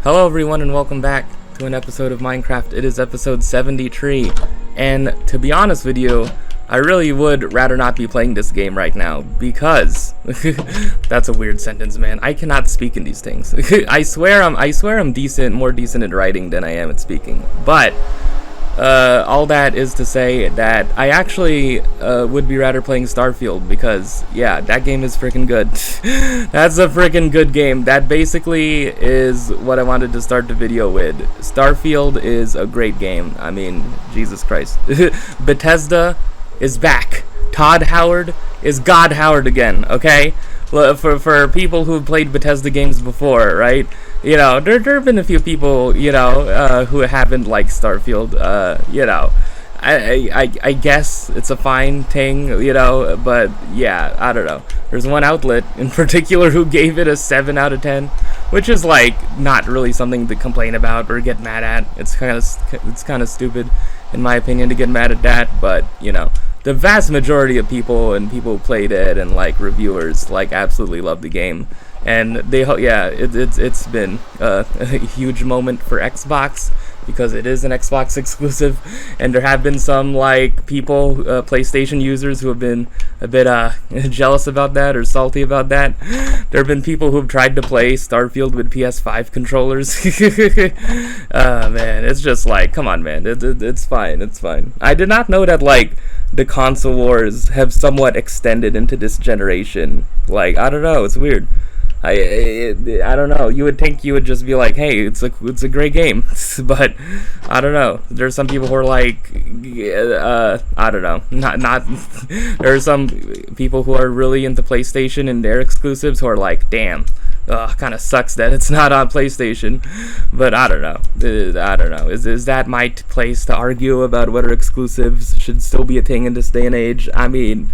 Hello everyone and welcome back to an episode of Minecraft. It is episode 73, and to be honest with you, I really would rather not be playing this game right now because that's a weird sentence, man. I cannot speak in these things. I swear I'm decent, more decent at writing than I am at speaking. But all that is to say that I actually would be rather playing Starfield because, yeah, that game is freaking good. That's a freaking good game. That basically is what I wanted to start the video with. Starfield is a great game. I mean, Jesus Christ. Bethesda is back. Todd Howard is God Howard again, okay? For people who've played Bethesda games before, right? You know, there have been a few people, you know, who haven't liked Starfield. You know, I guess it's a fine thing, you know, but yeah, I don't know. There's one outlet in particular who gave it a 7 out of 10, which is like not really something to complain about or get mad at. It's kind of stupid, in my opinion, to get mad at that, but you know. The vast majority of people and people who played it and like reviewers like absolutely love the game, and it's been a huge moment for Xbox because it is an Xbox exclusive, and there have been some like people, PlayStation users who have been a bit jealous about that or salty about that. There have been people who have tried to play Starfield with PS5 controllers. Man, it's just like, come on, man, it's fine, it's fine. I did not know that like the console wars have somewhat extended into this generation. Like, I don't know, it's weird. I don't know. You would think you would just be like, hey, it's a great game, but I don't know. There's some people who are like, I don't know. Not. There are some people who are really into PlayStation and their exclusives who are like, damn. Kind of sucks that it's not on PlayStation, but I don't know. I don't know. Is that my place to argue about whether exclusives should still be a thing in this day and age? I mean,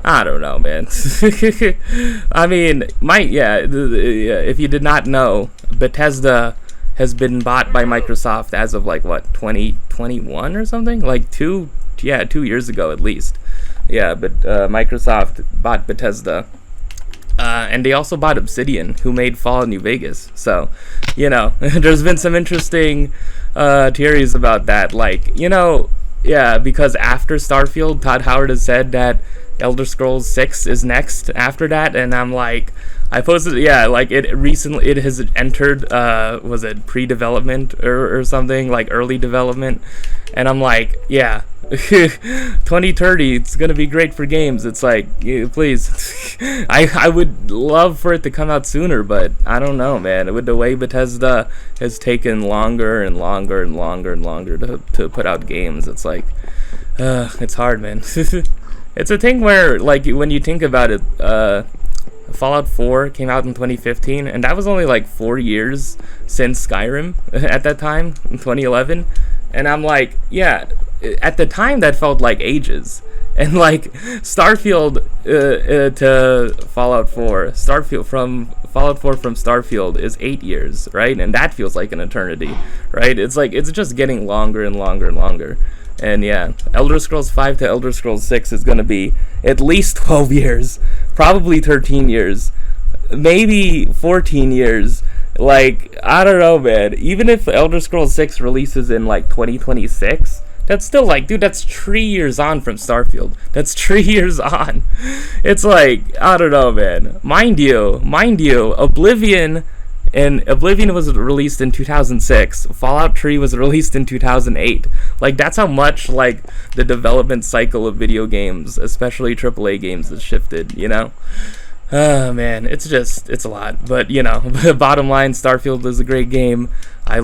I don't know, man. I mean, if you did not know, Bethesda has been bought by Microsoft as of like what, 2021 or something? Like 2 years ago at least. Yeah, but Microsoft bought Bethesda. And they also bought Obsidian, who made Fallout New Vegas. So, you know, there's been some interesting theories about that. Like, you know, yeah, because after Starfield, Todd Howard has said that Elder Scrolls 6 is next after that, and I'm like, I posted, yeah, like it has entered, was it pre-development or something, like early development, and I'm like, yeah, 2030, it's gonna be great for games. It's like, yeah, please, I would love for it to come out sooner, but I don't know, man. With the way Bethesda has taken longer and longer and longer and longer to put out games, it's like, it's hard, man. It's a thing where, like, when you think about it, Fallout 4 came out in 2015, and that was only like 4 years since Skyrim at that time, in 2011. And I'm like, yeah, at the time that felt like ages. And like Starfield to Fallout 4, from Fallout 4 from Starfield is 8 years, right? And that feels like an eternity, right? It's like, it's just getting longer and longer and longer. And yeah, Elder Scrolls 5 to Elder Scrolls 6 is going to be at least 12 years, probably 13 years, maybe 14 years. Like, I don't know, man. Even if Elder Scrolls 6 releases in like 2026, that's still like, dude, that's 3 years on from Starfield. That's 3 years on. It's like, I don't know, man. Mind you, Oblivion was released in 2006. Fallout 3 was released in 2008. Like, that's how much, like, the development cycle of video games, especially AAA games, has shifted, you know? Oh, man, it's a lot. But, you know, bottom line, Starfield is a great game. I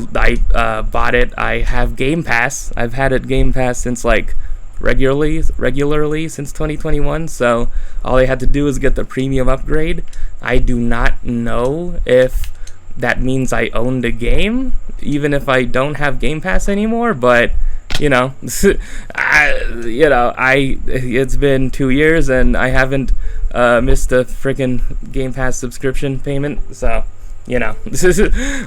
bought it. I have Game Pass. I've had it Game Pass since, like, regularly since 2021. So, all I had to do is get the premium upgrade. I do not know if that means I own the game, even if I don't have Game Pass anymore, but you know, it's been 2 years and I haven't missed a freaking Game Pass subscription payment, so you know,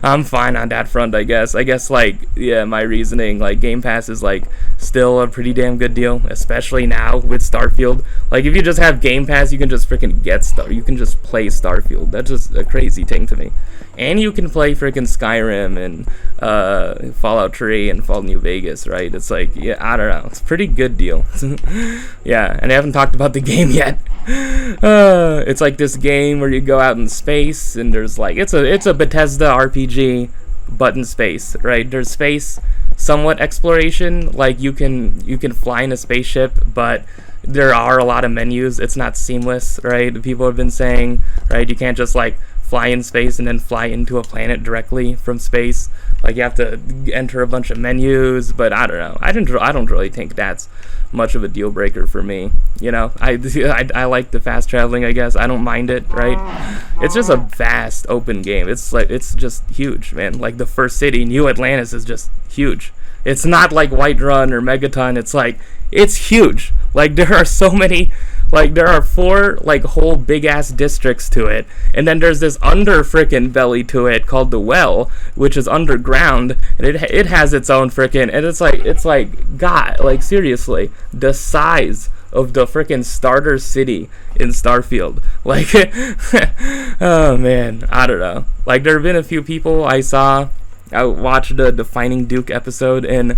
I'm fine on that front, I guess. like, yeah, my reasoning, like, Game Pass is like still a pretty damn good deal, especially now with Starfield. Like, if you just have Game Pass, you can just freaking you can just play Starfield. That's just a crazy thing to me. and you can play freaking Skyrim and Fallout 3 and Fallout New Vegas, right? It's like, yeah, I don't know, it's a pretty good deal. Yeah, and I haven't talked about the game yet. It's like this game where you go out in space, and there's like, it's a Bethesda RPG, but in space, right? There's space, somewhat exploration, like you can fly in a spaceship, but there are a lot of menus. It's not seamless, right? People have been saying, right, you can't just like fly in space and then fly into a planet directly from space. Like you have to enter a bunch of menus, but I don't know. I don't really think that's much of a deal breaker for me. You know, I like the fast traveling, I guess. I don't mind it, right? It's just a vast open game. It's just huge, man. Like the first city, New Atlantis, is just huge. It's not like Whiterun or Megaton. It's huge. Like there are so many, like there are 4 like whole big ass districts to it, and then there's this under frickin' belly to it called the Well, which is underground, and it has its own frickin', and it's like God, like seriously, the size of the frickin' starter city in Starfield. Like, oh man, I don't know. Like there have been a few people I watched the Defining Duke episode, and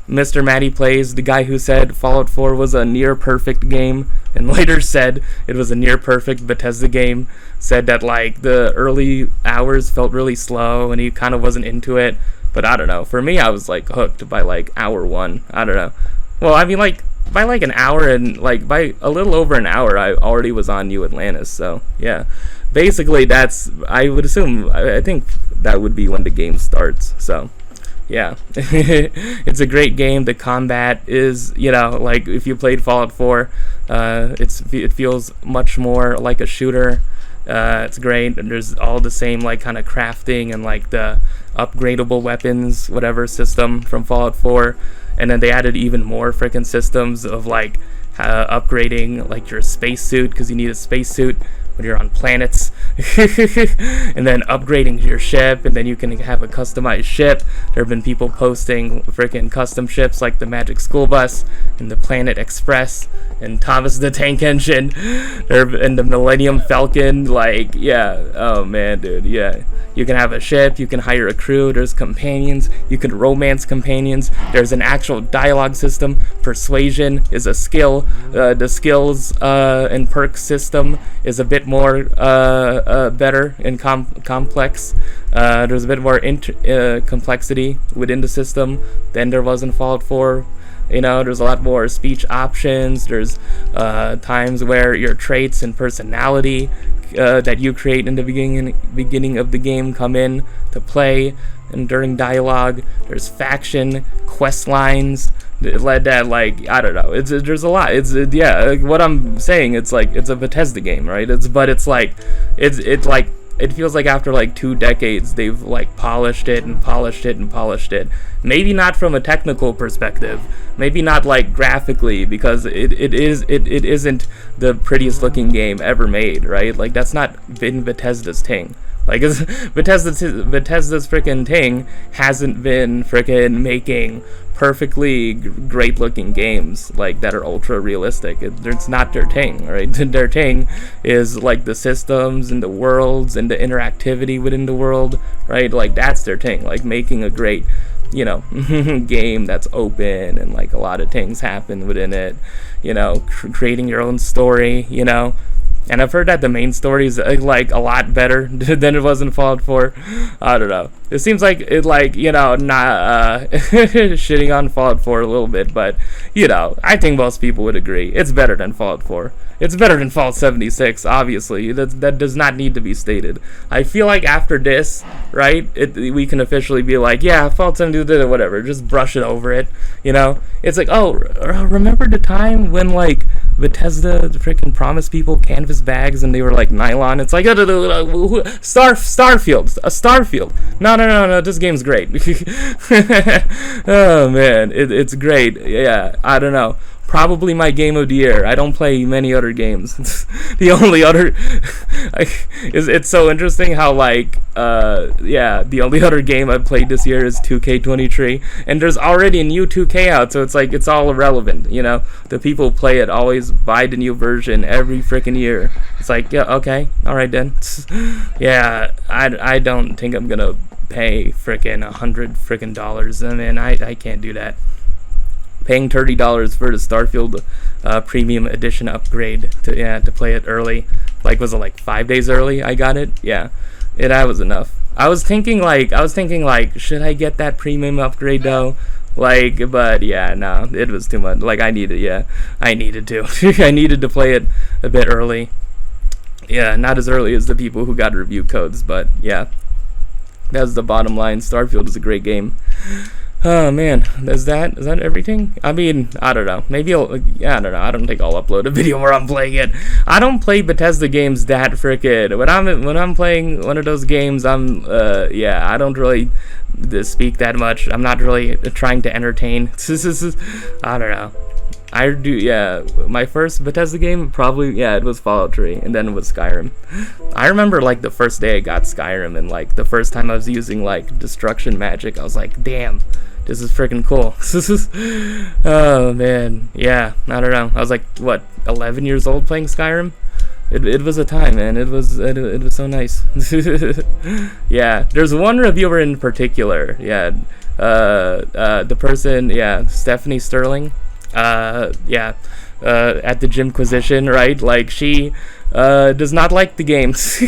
Mr. Matty Plays, the guy who said Fallout 4 was a near-perfect game, and later said it was a near-perfect Bethesda game, said that, like, the early hours felt really slow, and he kind of wasn't into it, but I don't know. For me, I was, like, hooked by, like, hour 1. I don't know. Well, I mean, like, by, like, an hour, and, like, by a little over an hour, I already was on New Atlantis, so, yeah. Basically, I would assume, I think that would be when the game starts, so... Yeah, it's a great game. The combat is, you know, like if you played Fallout 4, it feels much more like a shooter. It's great. And there's all the same like kind of crafting and like the upgradable weapons, whatever system from Fallout 4. And then they added even more freaking systems of like upgrading like your spacesuit, because you need a spacesuit when you're on planets, and then upgrading your ship, and then you can have a customized ship. There have been people posting freaking custom ships like the Magic School Bus and the Planet Express and Thomas the Tank Engine and the Millennium Falcon. Like, yeah, oh man, dude, yeah. You can have a ship, you can hire a crew, there's companions, you can romance companions, there's an actual dialogue system. Persuasion is a skill. The skills and perks system is a bit more better and complex. There's a bit more complexity within the system than there was in Fallout 4. You know, there's a lot more speech options. There's times where your traits and personality that you create in the beginning of the game come in to play, and during dialogue. There's faction quest lines that like, I don't know. There's a lot. Yeah. What I'm saying, it's like it's a Bethesda game, right? It's like it feels like after like 2 decades they've like polished it and polished it and polished it. Maybe not from a technical perspective, maybe not like graphically, because it isn't the prettiest looking game ever made, right? Like that's not been Bethesda's thing. Like Bethesda's freaking thing hasn't been freaking making perfectly great looking games like that are ultra realistic. It's not their thing, right? Their thing is like the systems and the worlds and the interactivity within the world, right? Like that's their thing, like making a great, you know, game that's open and like a lot of things happen within it, you know, creating your own story, you know. And I've heard that the main story is like a lot better than it was in Fallout 4. I don't know. It seems like it, like, you know, not shitting on Fallout 4 a little bit, but you know, I think most people would agree it's better than Fallout 4. It's better than Fallout 76, obviously. That does not need to be stated. I feel like after this, right, we can officially be like, yeah, Fallout 76, whatever, just brush it over it, you know? It's like, oh, remember the time when, like, Bethesda freaking promised people canvas bags and they were, like, nylon? It's like, Starfield. No, this game's great. Oh, man, it's great. Yeah, I don't know. probably my game of the year. I don't play many other games. The only other it's so interesting how like the only other game I've played this year is 2K23, and there's already a new 2K out, so it's like it's all irrelevant, you know. The people who play it always buy the new version every freaking year. It's like, yeah, okay, all right then. Yeah, I don't think I'm gonna pay freaking $100 I mean, I can't do that. Paying $30 for the Starfield premium edition upgrade to play it early, like was it like 5 days early I got it? Yeah, that was enough. I was thinking like should I get that premium upgrade though? Like, but yeah, no, it was too much. Like I needed to I needed to play it a bit early. Yeah, not as early as the people who got review codes, but yeah, that's the bottom line. Starfield is a great game. Oh man, is that everything? I mean, I don't know. Maybe I don't know. I don't think I'll upload a video where I'm playing it. I don't play Bethesda games that frickin'. When I'm playing one of those games, I don't really speak that much. I'm not really trying to entertain. I don't know. I do, my first Bethesda game, probably, it was Fallout 3, and then it was Skyrim. I remember, like, the first day I got Skyrim, and, like, the first time I was using, like, destruction magic, I was like, damn, this is freaking cool. Oh, man, yeah, I don't know. I was, like, 11 years old playing Skyrim? It was a time, man. It was so nice. Yeah, there's one reviewer in particular, the person, Stephanie Sterling. At the Gymquisition, right? Like she does not like the games,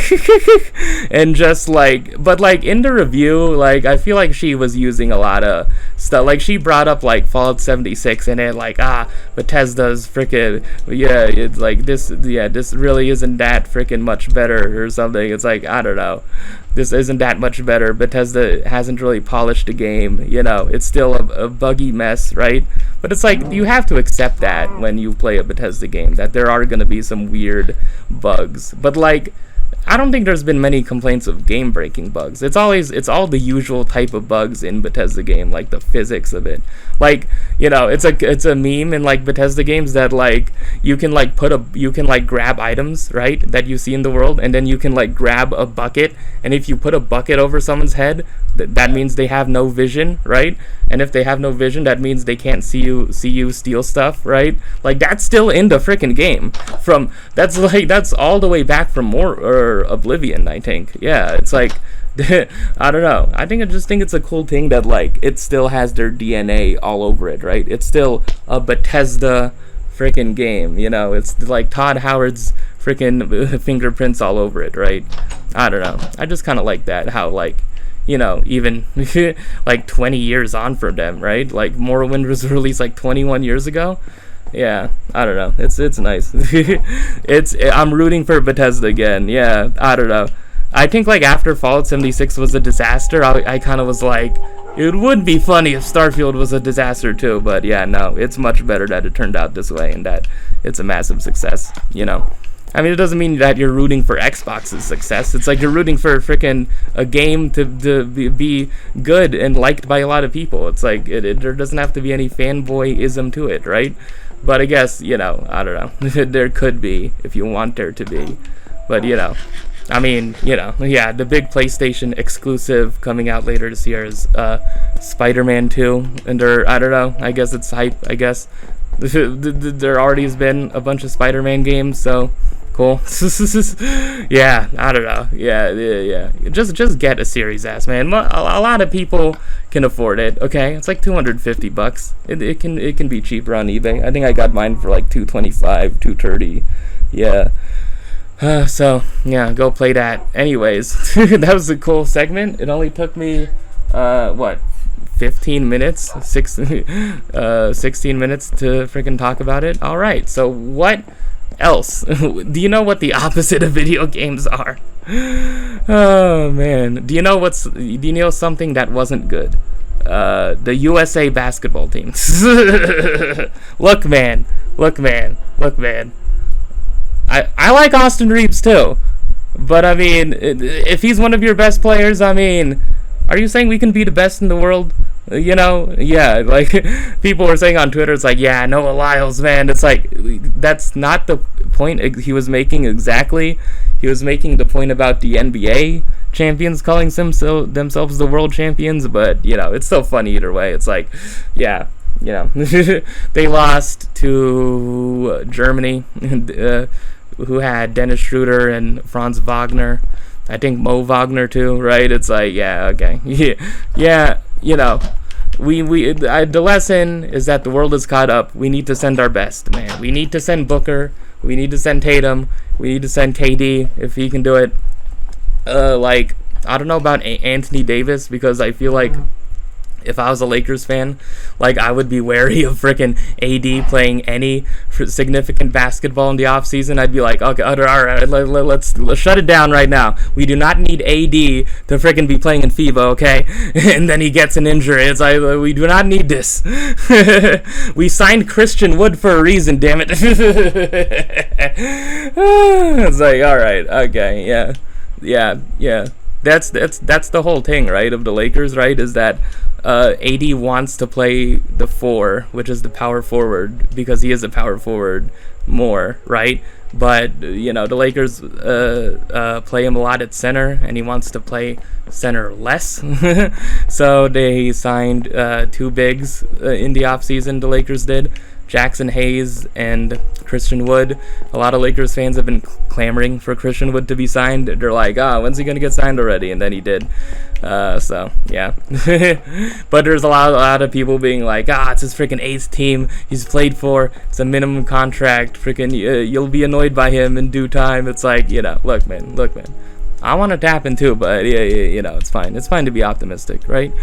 and just like, but like in the review, like I feel like she was using a lot of stuff. Like she brought up like Fallout 76, and it like Bethesda's freaking it's like this really isn't that freaking much better or something. It's like I don't know. This isn't that much better. Bethesda hasn't really polished the game, you know. It's still a buggy mess, right? But it's like, you have to accept that when you play a Bethesda game, that there are going to be some weird bugs. But like, I don't think there's been many complaints of game-breaking bugs. It's all the usual type of bugs in Bethesda game, like the physics of it. Like, you know, it's a meme in like Bethesda games that like you can grab items, right, that you see in the world, and then you can like grab a bucket, and if you put a bucket over someone's head, that means they have no vision, right? And if they have no vision, that means they can't see you steal stuff, right? Like that's still in the freaking game. That's all the way back from Oblivion, I think. Yeah, it's like I don't know. I just think it's a cool thing that like it still has their DNA all over it, right? It's still a Bethesda freaking game, you know. It's like Todd Howard's freaking fingerprints all over it, right? I don't know. I just kind of like that, how like, you know, even like 20 years on from them, right? Like Morrowind was released like 21 years ago. Yeah, I don't know. It's nice. I'm rooting for Bethesda again. Yeah, I don't know. I think like after Fallout 76 was a disaster, I kind of was like, it would be funny if Starfield was a disaster too. But yeah, no, it's much better that it turned out this way and that it's a massive success, you know. I mean, it doesn't mean that you're rooting for Xbox's success. It's like you're rooting for freaking a game to be good and liked by a lot of people. It's like there doesn't have to be any fanboyism to it, right? But I guess, you know, I don't know. There could be if you want there to be. But, you know, I mean, you know, yeah, the big PlayStation exclusive coming out later this year is Spider-Man 2. And I don't know, I guess it's hype, I guess. There already has been a bunch of Spider-Man games, so cool. Yeah, I don't know. Yeah. Just get a Series S, man. A lot of people can afford it. Okay, it's like $250. It can be cheaper on eBay. I think I got mine for like $225, $230. Yeah. So yeah, go play that. Anyways, that was a cool segment. It only took me 15 minutes, 16 minutes to freaking talk about it. All right, so what else? Do you know what the opposite of video games are? Oh man, do you know something that wasn't good? The USA basketball team. Look man. I like Austin Reeves too, but I mean, if he's one of your best players, I mean, are you saying we can be the best in the world Yeah, like people were saying on Twitter, it's like, yeah, Noah Lyles, man. It's like that's not the point he was making exactly. He was making the point about the NBA champions calling themselves the world champions, but it's so funny either way. It's like, yeah, they lost to Germany, who had Dennis Schroeder and Franz Wagner. I think Mo Wagner too, right? It's like, yeah, okay, yeah. The lesson is that the world is caught up. We need to send our best, man. We need to send Booker. We need to send Tatum. We need to send KD if he can do it. I don't know about Anthony Davis, because I feel like if I was a Lakers fan, like, I would be wary of frickin' AD playing any significant basketball in the offseason. I'd be like, okay, all right, let's shut it down right now. We do not need AD to frickin' be playing in FIBA, okay? And then he gets an injury. It's like, we do not need this. We signed Christian Wood for a reason, damn it. It's like, all right, okay, yeah. That's the whole thing, right, of the Lakers, right, is that AD wants to play the 4, which is the power forward, because he is a power forward more, right? But the Lakers play him a lot at center, and he wants to play center less. So they signed 2 bigs in the offseason. The Lakers did. Jackson Hayes and Christian Wood. A lot of Lakers fans have been clamoring for Christian Wood to be signed. They're like, when's he going to get signed already? And then he did. So, yeah. But there's a lot of people being like, it's his freaking 8th team he's played for. It's a minimum contract. Freaking, you'll be annoyed by him in due time. It's like, look, man. I want it to happen too, but it's fine. It's fine to be optimistic, right?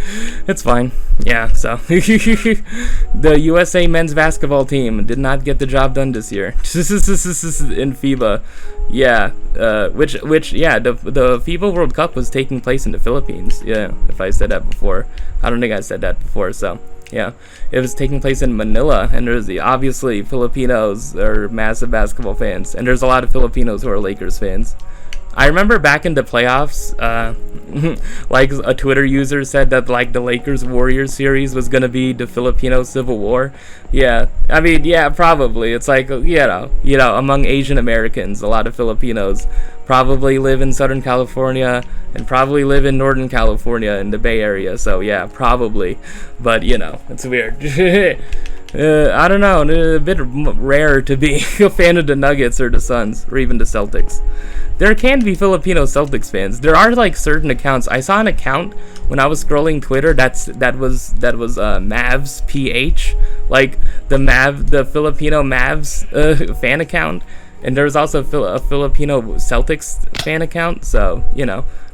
It's fine. Yeah, so the USA men's basketball team did not get the job done this year in FIBA. Yeah, which the FIBA World Cup was taking place in the Philippines. Yeah, if I said that before. I don't think I said that before, so yeah. It was taking place in Manila, and there's obviously Filipinos are massive basketball fans, and there's a lot of Filipinos who are Lakers fans. I remember back in the playoffs, like a Twitter user said that like the Lakers Warriors series was gonna be the Filipino Civil War. Yeah, I mean, yeah, probably. It's like among Asian Americans, a lot of Filipinos probably live in Southern California and probably live in Northern California in the Bay Area. So yeah, probably. But it's weird. I don't know, a bit rare to be a fan of the Nuggets or the Suns or even the Celtics. There can be Filipino Celtics fans. There are like certain accounts. I saw an account when I was scrolling Twitter that was Mavs PH, like the Filipino Mavs fan account, and there's also a Filipino Celtics fan account. So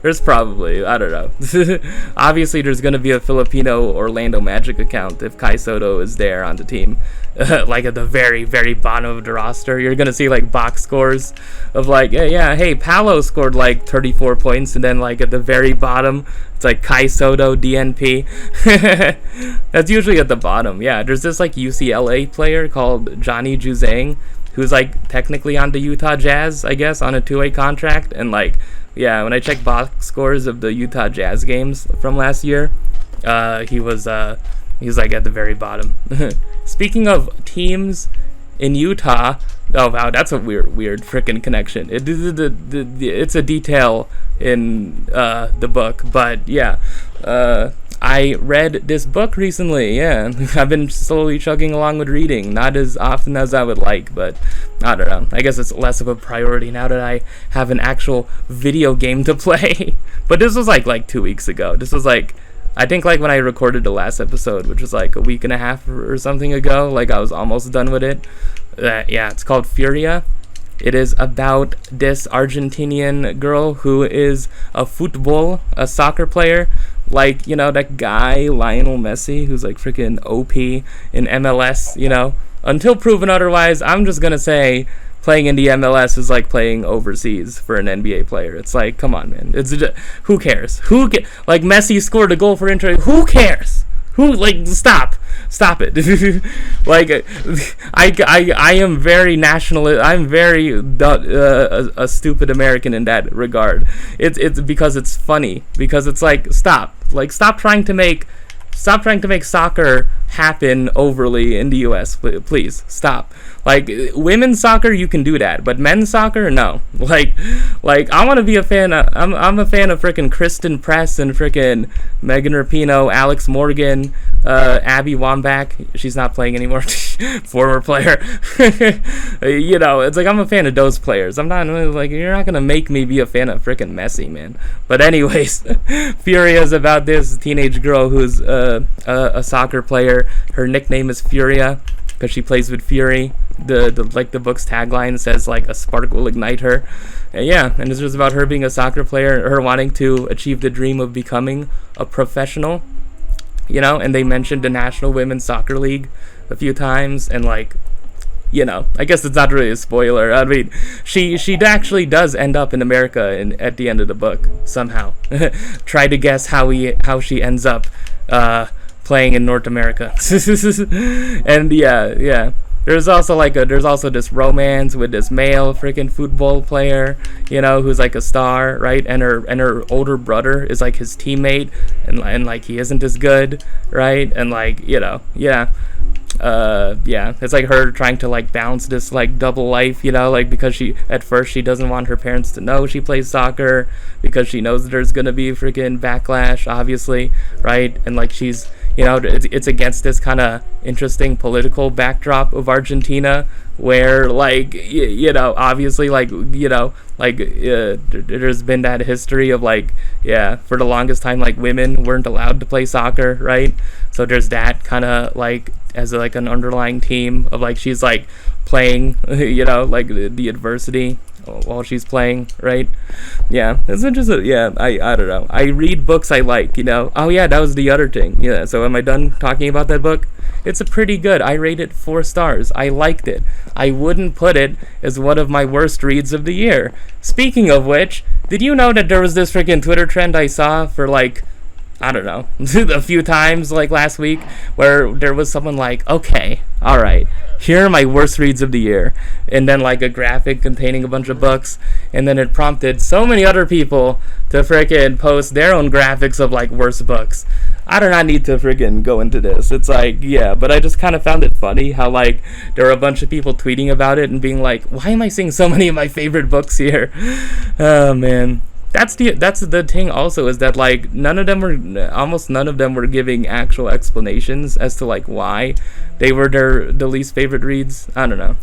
there's probably, I don't know. Obviously, there's gonna be a Filipino Orlando Magic account if Kai Soto is there on the team. Like at the very, very bottom of the roster, you're gonna see like box scores of like, hey, Paolo scored like 34 points, and then like at the very bottom, it's like Kai Soto DNP. That's usually at the bottom. Yeah, there's this like UCLA player called Johnny Juzang, who's like technically on the Utah Jazz, I guess, on a 2-way contract, and like, yeah, when I checked box scores of the Utah Jazz games from last year, he was like at the very bottom. Speaking of teams in Utah, oh wow, that's a weird freaking connection. It's a detail in the book, but yeah, I read this book recently. Yeah, I've been slowly chugging along with reading, not as often as I would like, but I don't know. I guess it's less of a priority now that I have an actual video game to play. But this was like 2 weeks ago. This was like, I think like when I recorded the last episode, which was like a week and a half or something ago, like I was almost done with it. Yeah, it's called Furia. It is about this Argentinian girl who is a soccer player, like, that guy Lionel Messi, who's like freaking OP in MLS, until proven otherwise. I'm just gonna say playing in the MLS is like playing overseas for an NBA player. It's like, come on, man. Who cares? Like Messi scored a goal for Inter. Who cares? Stop it. Like, I am very nationalist. I'm very a stupid American in that regard. It's because it's funny, because it's like, stop trying to make stop trying to make soccer happen overly in the US. Please stop. Like, women's soccer, you can do that, but men's soccer, no. Like I want to be a fan. I'm a fan of freaking Kristen Press and freaking Megan Rapinoe, Alex Morgan, Abby Wambach. She's not playing anymore. Former player. You know, it's like I'm a fan of those players. I'm not like, you're not gonna make me be a fan of freaking Messi, man. But anyways, Furia is about this teenage girl who's a soccer player. Her nickname is Furia because she plays with Fury. The book's tagline says like a spark will ignite her. And it's just about her being a soccer player, her wanting to achieve the dream of becoming a professional. You know, and they mentioned the National Women's Soccer League a few times, and like, you know, I guess it's not really a spoiler. I mean, she actually does end up in America at the end of the book somehow. Try to guess how she ends up playing in North America. And yeah. There's also this romance with this male freaking football player, you know, who's like a star, right? And her older brother is like his teammate, and like he isn't as good, right? And like, you know, it's like her trying to like balance this like double life, you know, like because at first she doesn't want her parents to know she plays soccer because she knows that there's gonna be freaking backlash, obviously, right? And like she's, you know, it's against this kind of interesting political backdrop of Argentina where, like, you know, obviously, like, you know, like, there's been that history of, like, for the longest time, like, women weren't allowed to play soccer, right? So there's that kind of, like, as, like, an underlying theme of, like, she's, like, playing, you know, like, the adversity while she's playing, right? Yeah, it's interesting. Yeah, I don't know. I read books I like, you know. Oh yeah, that was the other thing. Yeah, so am I done talking about that book? It's a pretty good. I rate it 4 stars. I liked it. I wouldn't put it as one of my worst reads of the year. Speaking of which, did you know that there was this freaking Twitter trend I saw for like, I don't know, a few times like last week where there was someone like, okay, all right, here are my worst reads of the year, and then like a graphic containing a bunch of books, and then it prompted so many other people to freaking post their own graphics of like worst books. I do not need to freaking go into this. It's like, yeah, but I just kind of found it funny how like there were a bunch of people tweeting about it and being like, why am I seeing so many of my favorite books here? Oh man. That's the thing also, is that like almost none of them were giving actual explanations as to like why they were the least favorite reads. I don't know.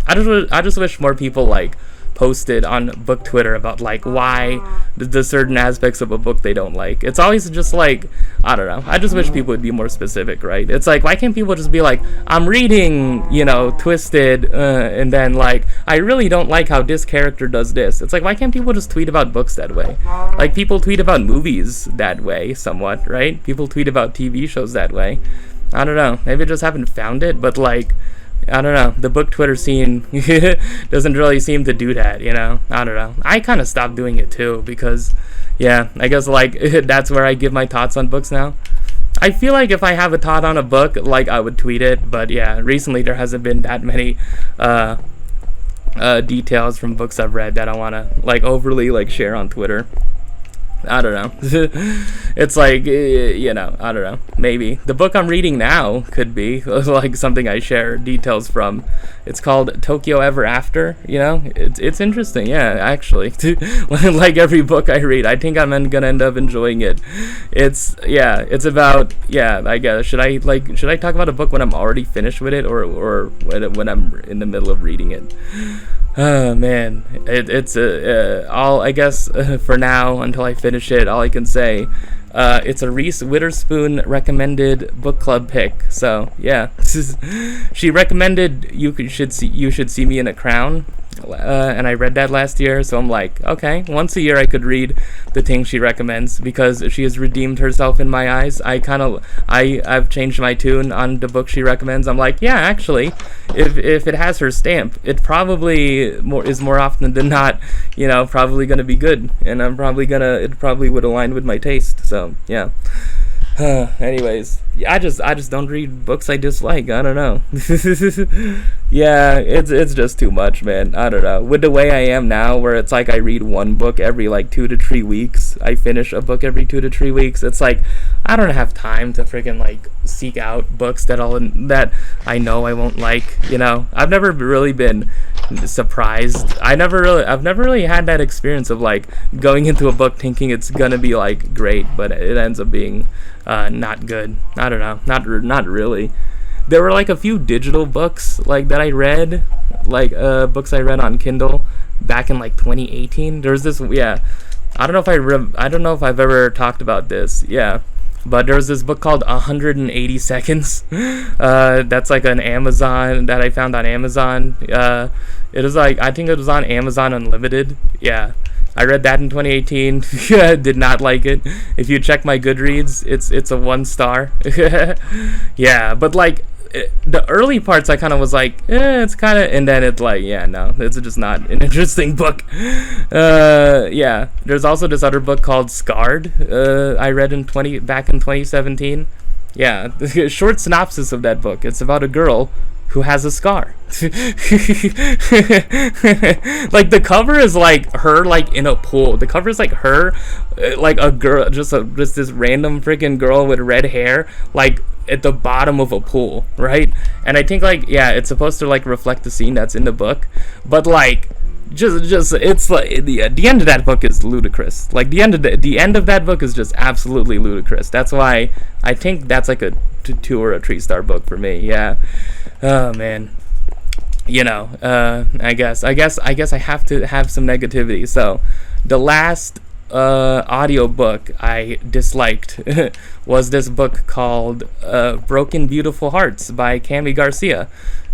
I just wish more people like posted on book Twitter about like why the certain aspects of a book they don't like. It's always just like, I don't know. I just wish people would be more specific, right? It's like, why can't people just be like, I'm reading, you know, Twisted, and then like, I really don't like how this character does this. It's like, why can't people just tweet about books that way? Like, people tweet about movies that way somewhat, right? People tweet about TV shows that way. I don't know. Maybe I just haven't found it, but like, I don't know, the book Twitter scene doesn't really seem to do that, you know? I don't know. I kind of stopped doing it too because, yeah, I guess like that's where I give my thoughts on books now. I feel like if I have a thought on a book, like I would tweet it, but yeah, recently there hasn't been that many details from books I've read that I want to like overly like share on Twitter. I don't know. It's like, you know, I don't know. Maybe. The book I'm reading now could be like something I share details from. It's called Tokyo Ever After, you know? It's interesting, yeah, actually. Like every book I read, I think I'm gonna end up enjoying it. It's about, I guess. Should I talk about a book when I'm already finished with it or when I'm in the middle of reading it? Oh man, it's all, I guess, for now until I finish it, all I can say, it's a Reese Witherspoon recommended book club pick. So yeah, she recommended you should see me in a crown, and I read that last year. So I'm like, okay, once a year I could read the things she recommends because she has redeemed herself in my eyes. I've changed my tune on the book she recommends. I'm like, yeah, actually, if it has her stamp, it probably is more often than not, you know, probably gonna be good, and it probably would align with my taste. So yeah. Anyways, I just don't read books I dislike. I don't know. Yeah, it's just too much, man. I don't know. With the way I am now, where it's like I read one book every like 2 to 3 weeks. I finish a book every 2 to 3 weeks. It's like I don't have time to freaking like seek out books that I know I won't like. I've never really been surprised. I've never really had that experience of like going into a book thinking it's gonna be like great, but it ends up being not good. I don't know, not really. There were like a few digital books like that I read, like books I read on Kindle back in like 2018. There's this, yeah. I don't know if I've ever talked about this. Yeah. But there's this book called 180 Seconds. That's like an Amazon that I found on Amazon. It was like, I think it was on Amazon Unlimited. Yeah. I read that in 2018. Did not like it. If you check my Goodreads, it's a 1 star. Yeah, but like the early parts I kind of was like, it's kind of, and then it's like, yeah, no, it's just not an interesting book. Yeah, there's also this other book called Scarred. I read back in 2017. Yeah, the short synopsis of that book. It's about a girl who has a scar. Like the cover is like her like in a pool. The cover is like her, like a girl, just this random freaking girl with red hair, like at the bottom of a pool, right? And I think like, yeah, it's supposed to like reflect the scene that's in the book, but like just it's like the end of that book is ludicrous. Like the end of that book is just absolutely ludicrous. That's why I think that's like a 2 or a 3-star book for me. Yeah. Oh man. I guess I have to have some negativity. So the last audiobook I disliked was this book called Broken Beautiful Hearts by Cami Garcia.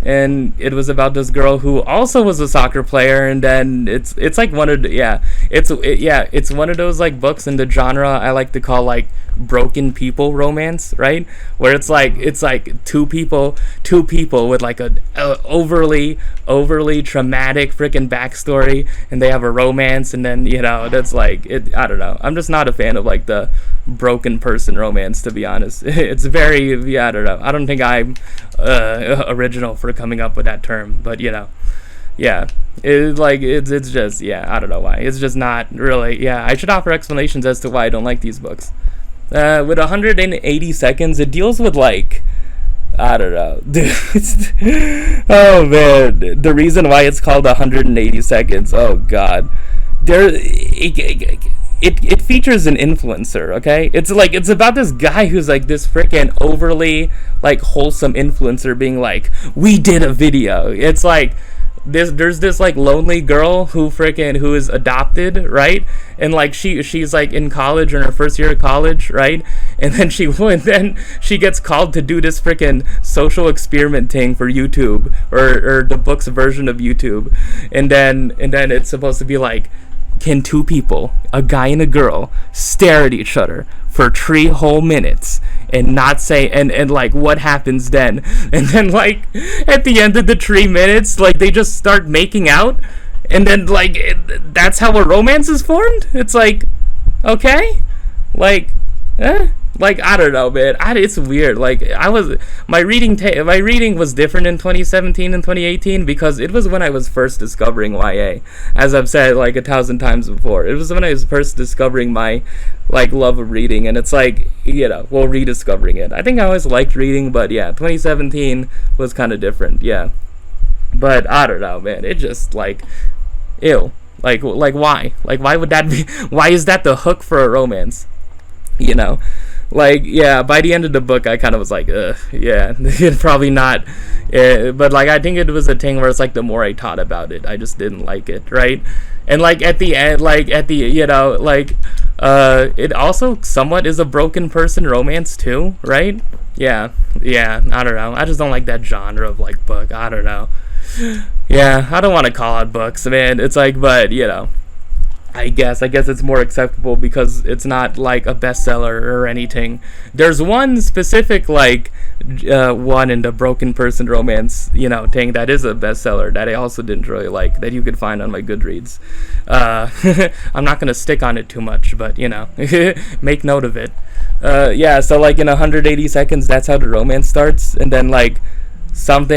And it was about this girl who also was a soccer player, and then it's like one of it's one of those like books in the genre I like to call like broken people romance, right? Where it's like two people with like a overly traumatic freaking backstory, and they have a romance, and then that's like it. I don't know. I'm just not a fan of like the broken person romance, to be honest. It's very, I don't know. I don't think I'm original for coming up with that term, but yeah, it's just, yeah, I don't know why. It's just not really, yeah. I should offer explanations as to why I don't like these books. With 180 Seconds, it deals with like, I don't know. Oh man, the reason why it's called 180 Seconds. Oh god, it features an influencer, okay? It's about this guy who's like this freaking overly like wholesome influencer being like, we did a video. It's like there's this like lonely girl who is adopted, right? And like she's like in college, or in her first year of college, right? And then she gets called to do this freaking social experiment thing for YouTube, or the book's version of YouTube. And then it's supposed to be like, can 2 people, a guy and a girl, stare at each other for 3 whole minutes and not say, and like what happens then? And then like at the end of the 3 minutes, like they just start making out, and then like that's how a romance is formed? It's like, okay, like like I don't know, man. It's weird. Like my reading was different in 2017 and 2018, because it was when I was first discovering YA. As I've said like 1,000 times before, it was when I was first discovering my like love of reading, and it's like, rediscovering it. I think I always liked reading, but yeah, 2017 was kind of different. Yeah, but I don't know, man. It just like, ew. Like why? Like why would that be? Why is that the hook for a romance? Like, yeah, by the end of the book, I kind of was like, yeah, probably not. But, like, I think it was a thing where it's, like, the more I thought about it, I just didn't like it, right? And, like, at the end, it also somewhat is a broken person romance, too, right? Yeah, I don't know. I just don't like that genre of, like, book. I don't know. Yeah, I don't want to call out books, man. It's like, but, I guess it's more acceptable because it's not like a bestseller or anything. There's one specific like one in the broken person romance thing that is a bestseller that I also didn't really like, that you could find on my Goodreads. I'm not gonna stick on it too much, but make note of it. Yeah, so like in 180 seconds, that's how the romance starts, and then like stuff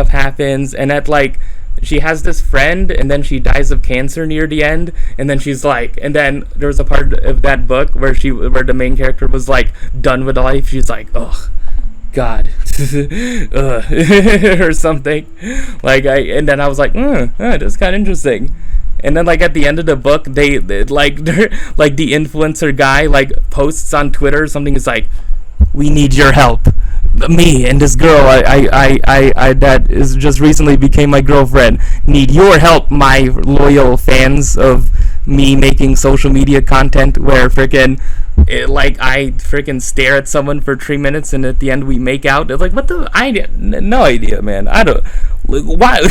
happens, and at like she has this friend, and then she dies of cancer near the end, and then she's like, and then there was a part of that book where where the main character was like done with life. She's like, oh God, or something. Like and then I was like, that's kind of interesting. And then like at the end of the book, they like like the influencer guy like posts on Twitter or something. Is like, we need your help. Me and this girl I that is just recently became my girlfriend need your help, my loyal fans of me making social media content where freaking like I freaking stare at someone for 3 minutes and at the end we make out. It's like, what the, no idea, man. I don't, like, why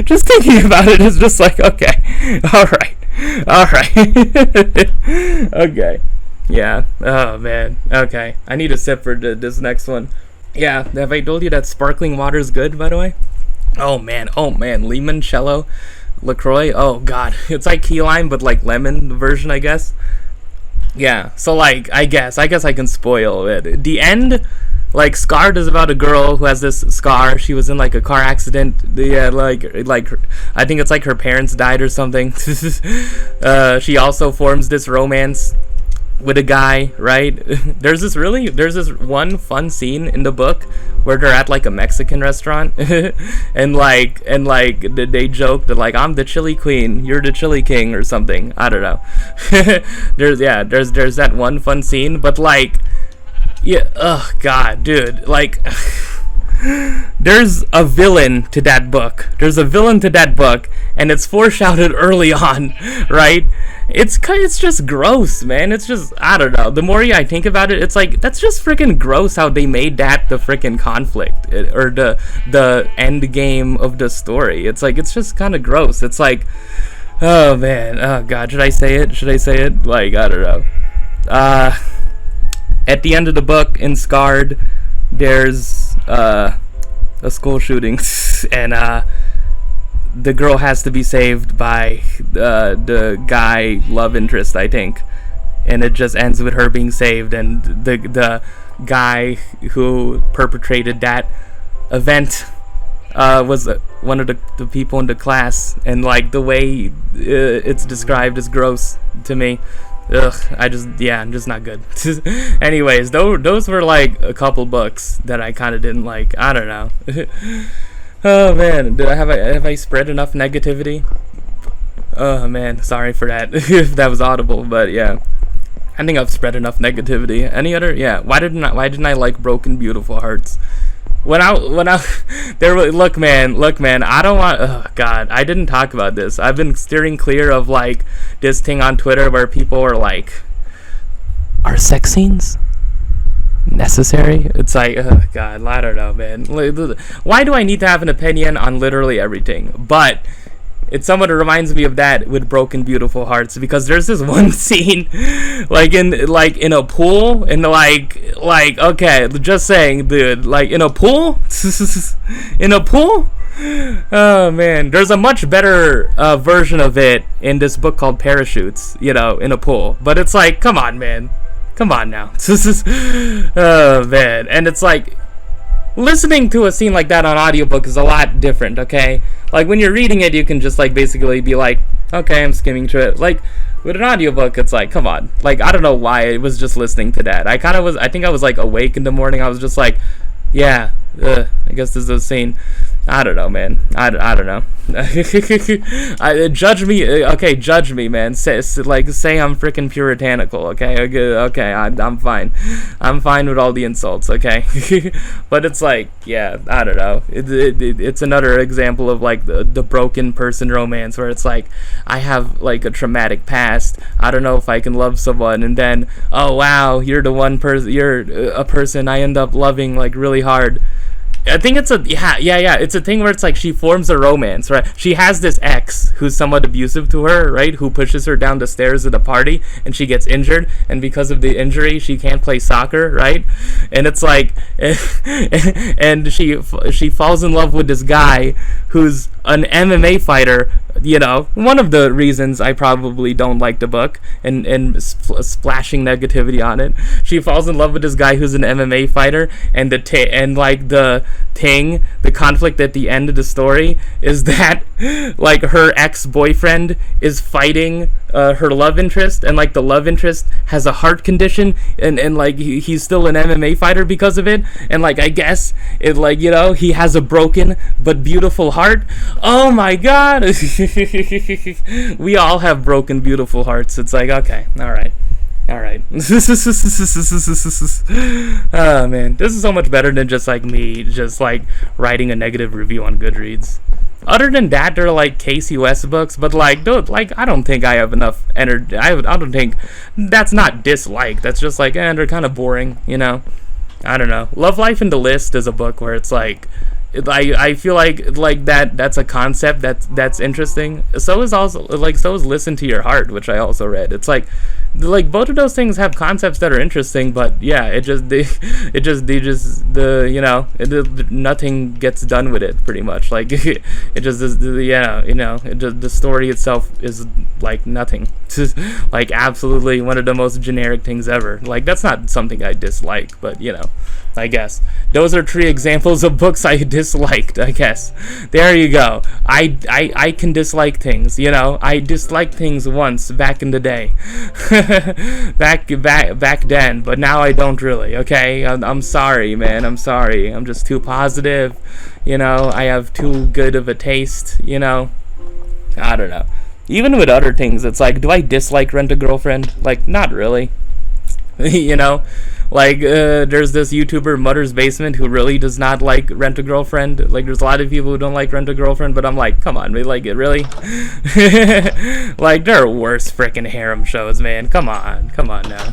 just thinking about it is just like, okay, all right okay. Yeah. Oh man. Okay. I need a sip for this next one. Yeah. Have I told you that sparkling water is good? By the way. Oh man. Limoncello, LaCroix. Oh god. It's like key lime, but like lemon version, I guess. Yeah. So like, I guess I can spoil it. The end. Like, Scarred is about a girl who has this scar. She was in like a car accident. Yeah, like I think it's like her parents died or something. She also forms this romance with a guy, right? There's this one fun scene in the book where they're at like a Mexican restaurant and they joke that like, I'm the chili queen, you're the chili king or something. I don't know. there's that one fun scene, but like, yeah, oh god, dude, like there's a villain to that book. And it's foreshadowed early on, right? It's just gross, man. It's just, I don't know. The more I think about it, it's like, that's just freaking gross how they made that the freaking conflict or the end game of the story. It's like, it's just kind of gross. It's like, oh man, oh god, should I say it? Like, I don't know. At the end of the book in Scarred, there's a school shooting, and the girl has to be saved by the guy love interest, I think, and it just ends with her being saved, and the guy who perpetrated that event was one of the people in the class, and like the way it's described is gross to me. Ugh, I'm just not good. Anyways, those were like a couple books that I kind of didn't like. I don't know. Oh man, have I spread enough negativity? Oh man, sorry for that if that was audible, but yeah, I think I've spread enough negativity. Any other? Yeah. Why didn't I like Broken Beautiful Hearts? When I there, look man, I don't want, oh god, I didn't talk about this. I've been steering clear of like this thing on Twitter where people are like, are sex scenes necessary? It's like, oh god, I don't know, man. Why do I need to have an opinion on literally everything? But it somewhat reminds me of that with Broken Beautiful Hearts, because there's this one scene like in a pool, and like okay, just saying, dude, like in a pool oh man, there's a much better version of it in this book called Parachutes, in a pool, but it's like, come on man, come on now. Oh man, and it's like, listening to a scene like that on audiobook is a lot different, okay? Like, when you're reading it, you can just, like, basically be like, okay, I'm skimming through it. Like, with an audiobook, it's like, come on. Like, I don't know why I was just listening to that. I think I was, like, awake in the morning. I was just like, yeah, I guess this is a scene. I don't know, man. I don't know. Judge me, okay? Judge me, man. Say I'm freaking puritanical, okay? Okay, I'm fine. I'm fine with all the insults, okay? But it's like, yeah, I don't know. It's another example of like the broken person romance where it's like, I have like a traumatic past. I don't know if I can love someone, and then, oh wow, you're the one person. You're a person I end up loving like really hard. I think it's it's a thing where it's like she forms a romance, right? She has this ex who's somewhat abusive to her, right? Who pushes her down the stairs at a party, and she gets injured, and because of the injury, she can't play soccer, right? And it's like, and she falls in love with this guy who's an MMA fighter, you know, one of the reasons I probably don't like the book and splashing negativity on it. She falls in love with this guy who's an MMA fighter, and the conflict at the end of the story is that like her ex-boyfriend is fighting her love interest, and like the love interest has a heart condition, and like he's still an MMA fighter because of it, and like I guess it, like, you know, he has a broken but beautiful heart. Oh my god. We all have broken beautiful hearts. It's like, okay, all right. Oh man, this is so much better than just like me just like writing a negative review on Goodreads. Other than that, there are like Casey West books, but like, dude, like I don't think I have enough energy. I don't think that's not dislike. That's just like, they're kind of boring, you know. I don't know. Love Life and the List is a book where it's like, I feel like that's a concept that's interesting. So is Listen to Your Heart, which I also read. It's like both of those things have concepts that are interesting, but yeah, nothing gets done with it pretty much. Like the story itself is like nothing. Just like absolutely one of the most generic things ever. Like that's not something I dislike, but you know, I guess those are 3 examples of books I disliked. I guess there you go. I can dislike things. You know, I disliked things once back in the day, back then, but now I don't really. Okay, I'm sorry, man. I'm sorry. I'm just too positive. You know, I have too good of a taste. You know, I don't know. Even with other things, it's like, do I dislike Rent a Girlfriend? Like, not really. You know, like there's this YouTuber Mutter's Basement who really does not like Rent a Girlfriend. Like there's a lot of people who don't like Rent a Girlfriend, but I'm like, come on, we like it really. Like there are worse freaking harem shows, man. Come on now.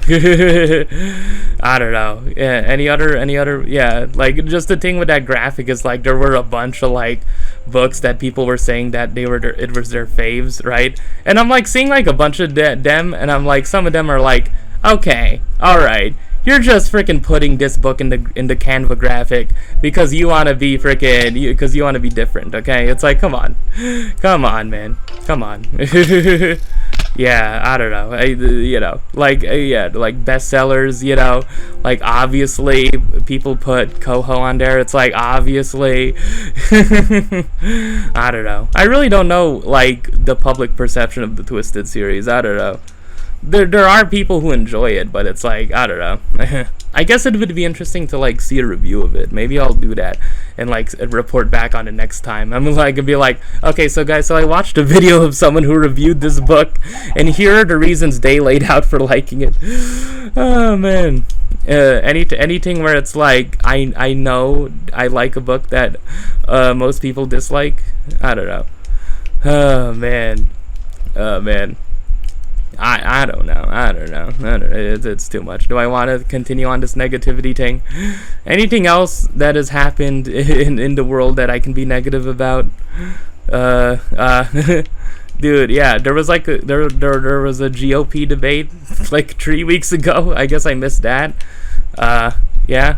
I don't know. Yeah, any other yeah, like just the thing with that graphic is like there were a bunch of like books that people were saying that it was their faves, right? And I'm like seeing like a bunch of them, and I'm like, some of them are like, okay, alright, you're just freaking putting this book in the Canva graphic because you want to be because you want to be different, okay? It's like, come on, man, come on. Yeah, I don't know, you know, like, yeah, like bestsellers, you know, like obviously people put Coho on there. It's like, obviously. I don't know. I really don't know, like, the public perception of the Twisted series. I don't know. There are people who enjoy it, but it's like, I don't know. I guess it would be interesting to like see a review of it. Maybe I'll do that and like report back on it next time. I'm like, it'd be like, okay, so guys, so I watched a video of someone who reviewed this book, and here are the reasons they laid out for liking it. Oh man, anything where it's like I know I like a book that most people dislike. I don't know. Oh man. I don't know. It's too much. Do I want to continue on this negativity thing? Anything else that has happened in the world that I can be negative about? Dude, yeah, there was like there was a GOP debate like 3 weeks ago. I guess I missed that. Yeah.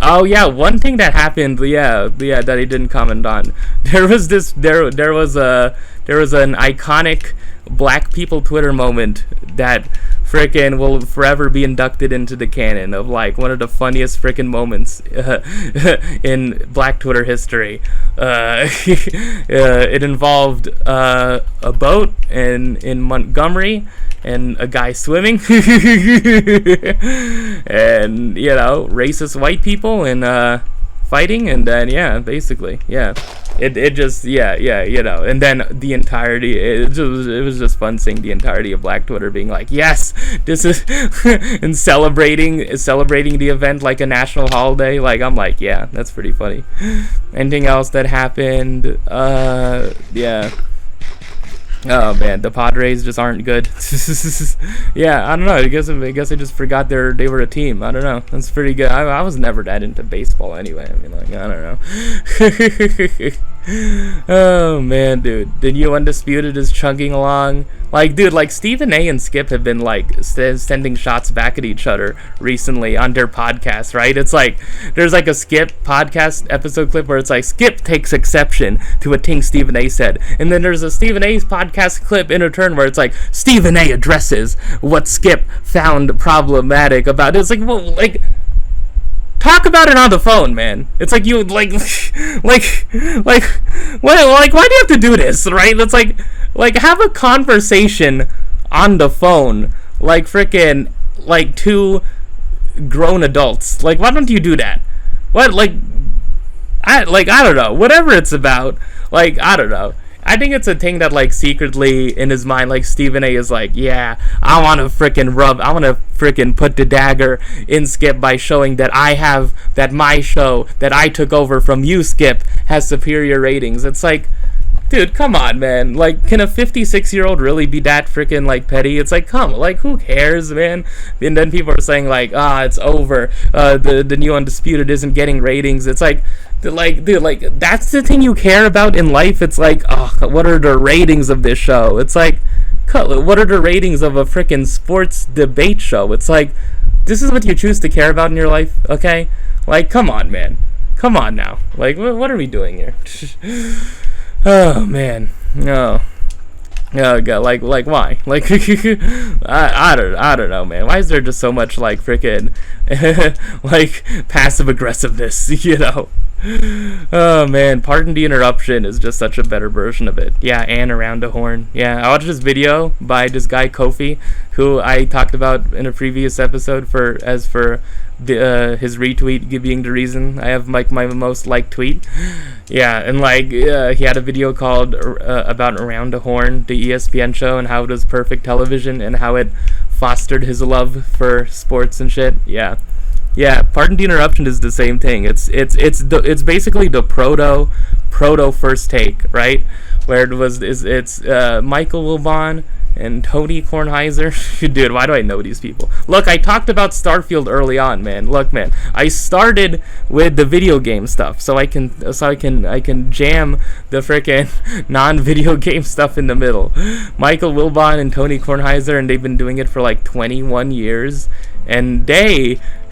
Oh yeah, one thing that happened, yeah, that I didn't comment on. There was an iconic Black people Twitter moment that frickin' will forever be inducted into the canon of like one of the funniest frickin' moments in Black Twitter history. It involved a boat in Montgomery and a guy swimming and, you know, racist white people and fighting, and then yeah, basically, yeah, it just, yeah, you know, and then the entirety, it was just fun seeing the entirety of Black Twitter being like, yes, this is and celebrating the event like a national holiday. Like, I'm like, yeah, that's pretty funny. Anything else that happened? Yeah. Oh man, the Padres just aren't good. Yeah, I don't know. I guess I just forgot they were a team. I don't know. That's pretty good. I was never that into baseball anyway. I mean, like, I don't know. Oh man, dude, the new Undisputed is chugging along. Like, dude, like Stephen A and Skip have been like sending shots back at each other recently on their podcast, right? It's like there's like a Skip podcast episode clip where it's like Skip takes exception to a thing Stephen A said, and then there's a Stephen A's podcast clip in return where it's like Stephen A addresses what Skip found problematic about it. It's like, well, like, talk about it on the phone, man. It's like you like what, like, why do you have to do this, right? It's like have a conversation on the phone, like freaking like two grown adults. Like, why don't you do that? What, like, I don't know. Whatever it's about, like, I don't know. I think it's a thing that, like, secretly in his mind, like, Stephen A is like, yeah, I want to freaking put the dagger in Skip by showing that that my show that I took over from you, Skip, has superior ratings. It's like, dude, come on, man. Like, can a 56-year-old really be that freaking, like, petty? It's like, come, like, who cares, man? And then people are saying, like, it's over. The new Undisputed isn't getting ratings. It's like, dude, like, that's the thing you care about in life? It's like, what are the ratings of this show? It's like, what are the ratings of a freaking sports debate show? It's like, this is what you choose to care about in your life, okay? Like, come on, man. Come on now. Like, what are we doing here? Oh man, no. Oh god, like why? Like, I don't know, man. Why is there just so much like freaking like passive aggressiveness, you know? Oh man, Pardon the Interruption is just such a better version of it. Yeah, and Around the Horn. Yeah, I watched this video by this guy Kofi, who I talked about in a previous episode for his retweet being the reason I have like my most liked tweet. Yeah, and like he had a video called about Around the Horn, the ESPN show, and how it was perfect television and how it fostered his love for sports and shit. Yeah, Pardon the Interruption is the same thing. It's basically the proto First Take, right? Where it's Michael Wilbon and Tony Kornheiser. Dude, why do I know these people? Look, I talked about Starfield early on, man. Look, man, I started with the video game stuff, so I can jam the frickin' non-video game stuff in the middle. Michael Wilbon and Tony Kornheiser, and they've been doing it for like 21 years, and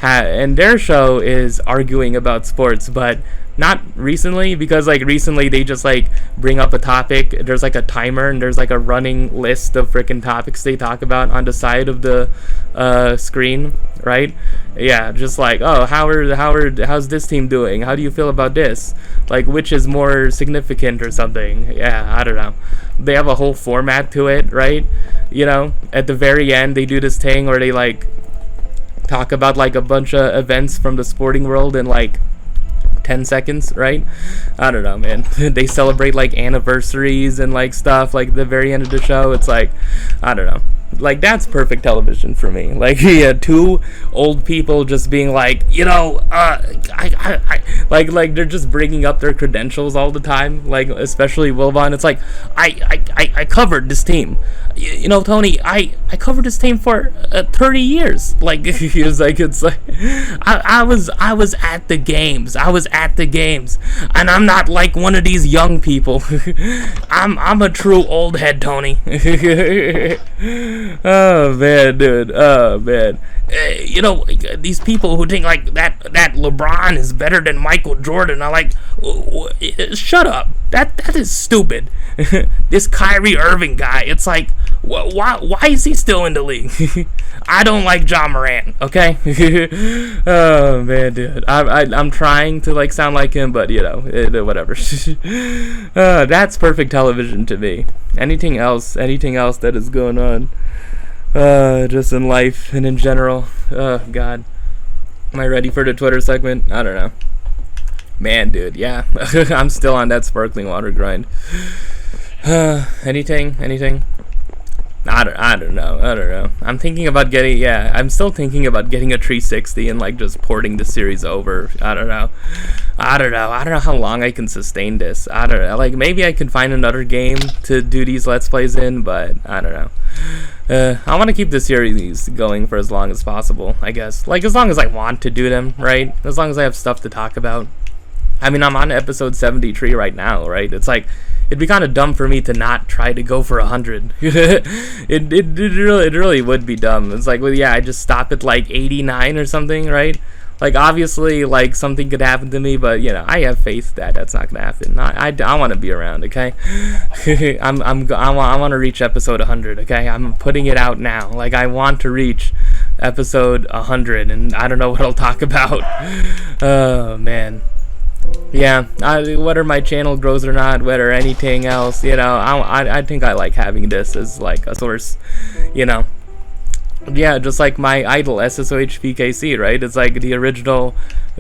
and their show is arguing about sports, but not recently, because like recently they just like bring up a topic, there's like a timer and there's like a running list of freaking topics they talk about on the side of the screen, right? Yeah, just like, oh, how's this team doing? How do you feel about this? Like, which is more significant or something? Yeah, I don't know. They have a whole format to it, right? You know, at the very end they do this thing where they like talk about like a bunch of events from the sporting world in like 10 seconds, right? I don't know, man. They celebrate like anniversaries and like stuff like the very end of the show. It's like, I don't know. Like, that's perfect television for me. Like, yeah, two old people just being like, you know, like they're just bringing up their credentials all the time. Like, especially Wilbon. It's like, I covered this team. You know, Tony, I covered this team for 30 years. Like, he was like, it's like, I was at the games. I was at the games, and I'm not like one of these young people. I'm a true old head, Tony. Oh man, dude. Oh man. You know, these people who think like that LeBron is better than Michael Jordan are like, shut up. That is stupid. This Kyrie Irving guy, it's like, why is he still in the league? I don't like John Morant, okay? Oh man, dude. I'm trying to like sound like him, but you know, whatever. That's perfect television to me. Anything else that is going on, just in life and in general. Oh god, am I ready for the Twitter segment? I don't know, man, dude. Yeah. I'm still on that sparkling water grind. Anything I don't know. I don't know. I'm thinking about getting, yeah, I'm still thinking about getting a 360 and like just porting the series over. I don't know. I don't know. I don't know how long I can sustain this. I don't know. Like maybe I can find another game to do these Let's Plays in, but I don't know. I want to keep the series going for as long as possible, I guess. Like as long as I want to do them, right? As long as I have stuff to talk about. I mean, I'm on episode 73 right now, right? It's like, it'd be kind of dumb for me to not try to go for 100. It really would be dumb. It's like, well, yeah, I just stop at like 89 or something, right? Like, obviously, like, something could happen to me, but, you know, I have faith that that's not gonna happen. I want to be around, okay? I want to reach episode 100, okay? I'm putting it out now. Like, I want to reach episode 100, and I don't know what I'll talk about. Oh, man. Yeah, whether my channel grows or not, whether anything else, you know, I think I like having this as like a source, you know. Yeah, just like my idol SSOHPKC, right? It's like the original,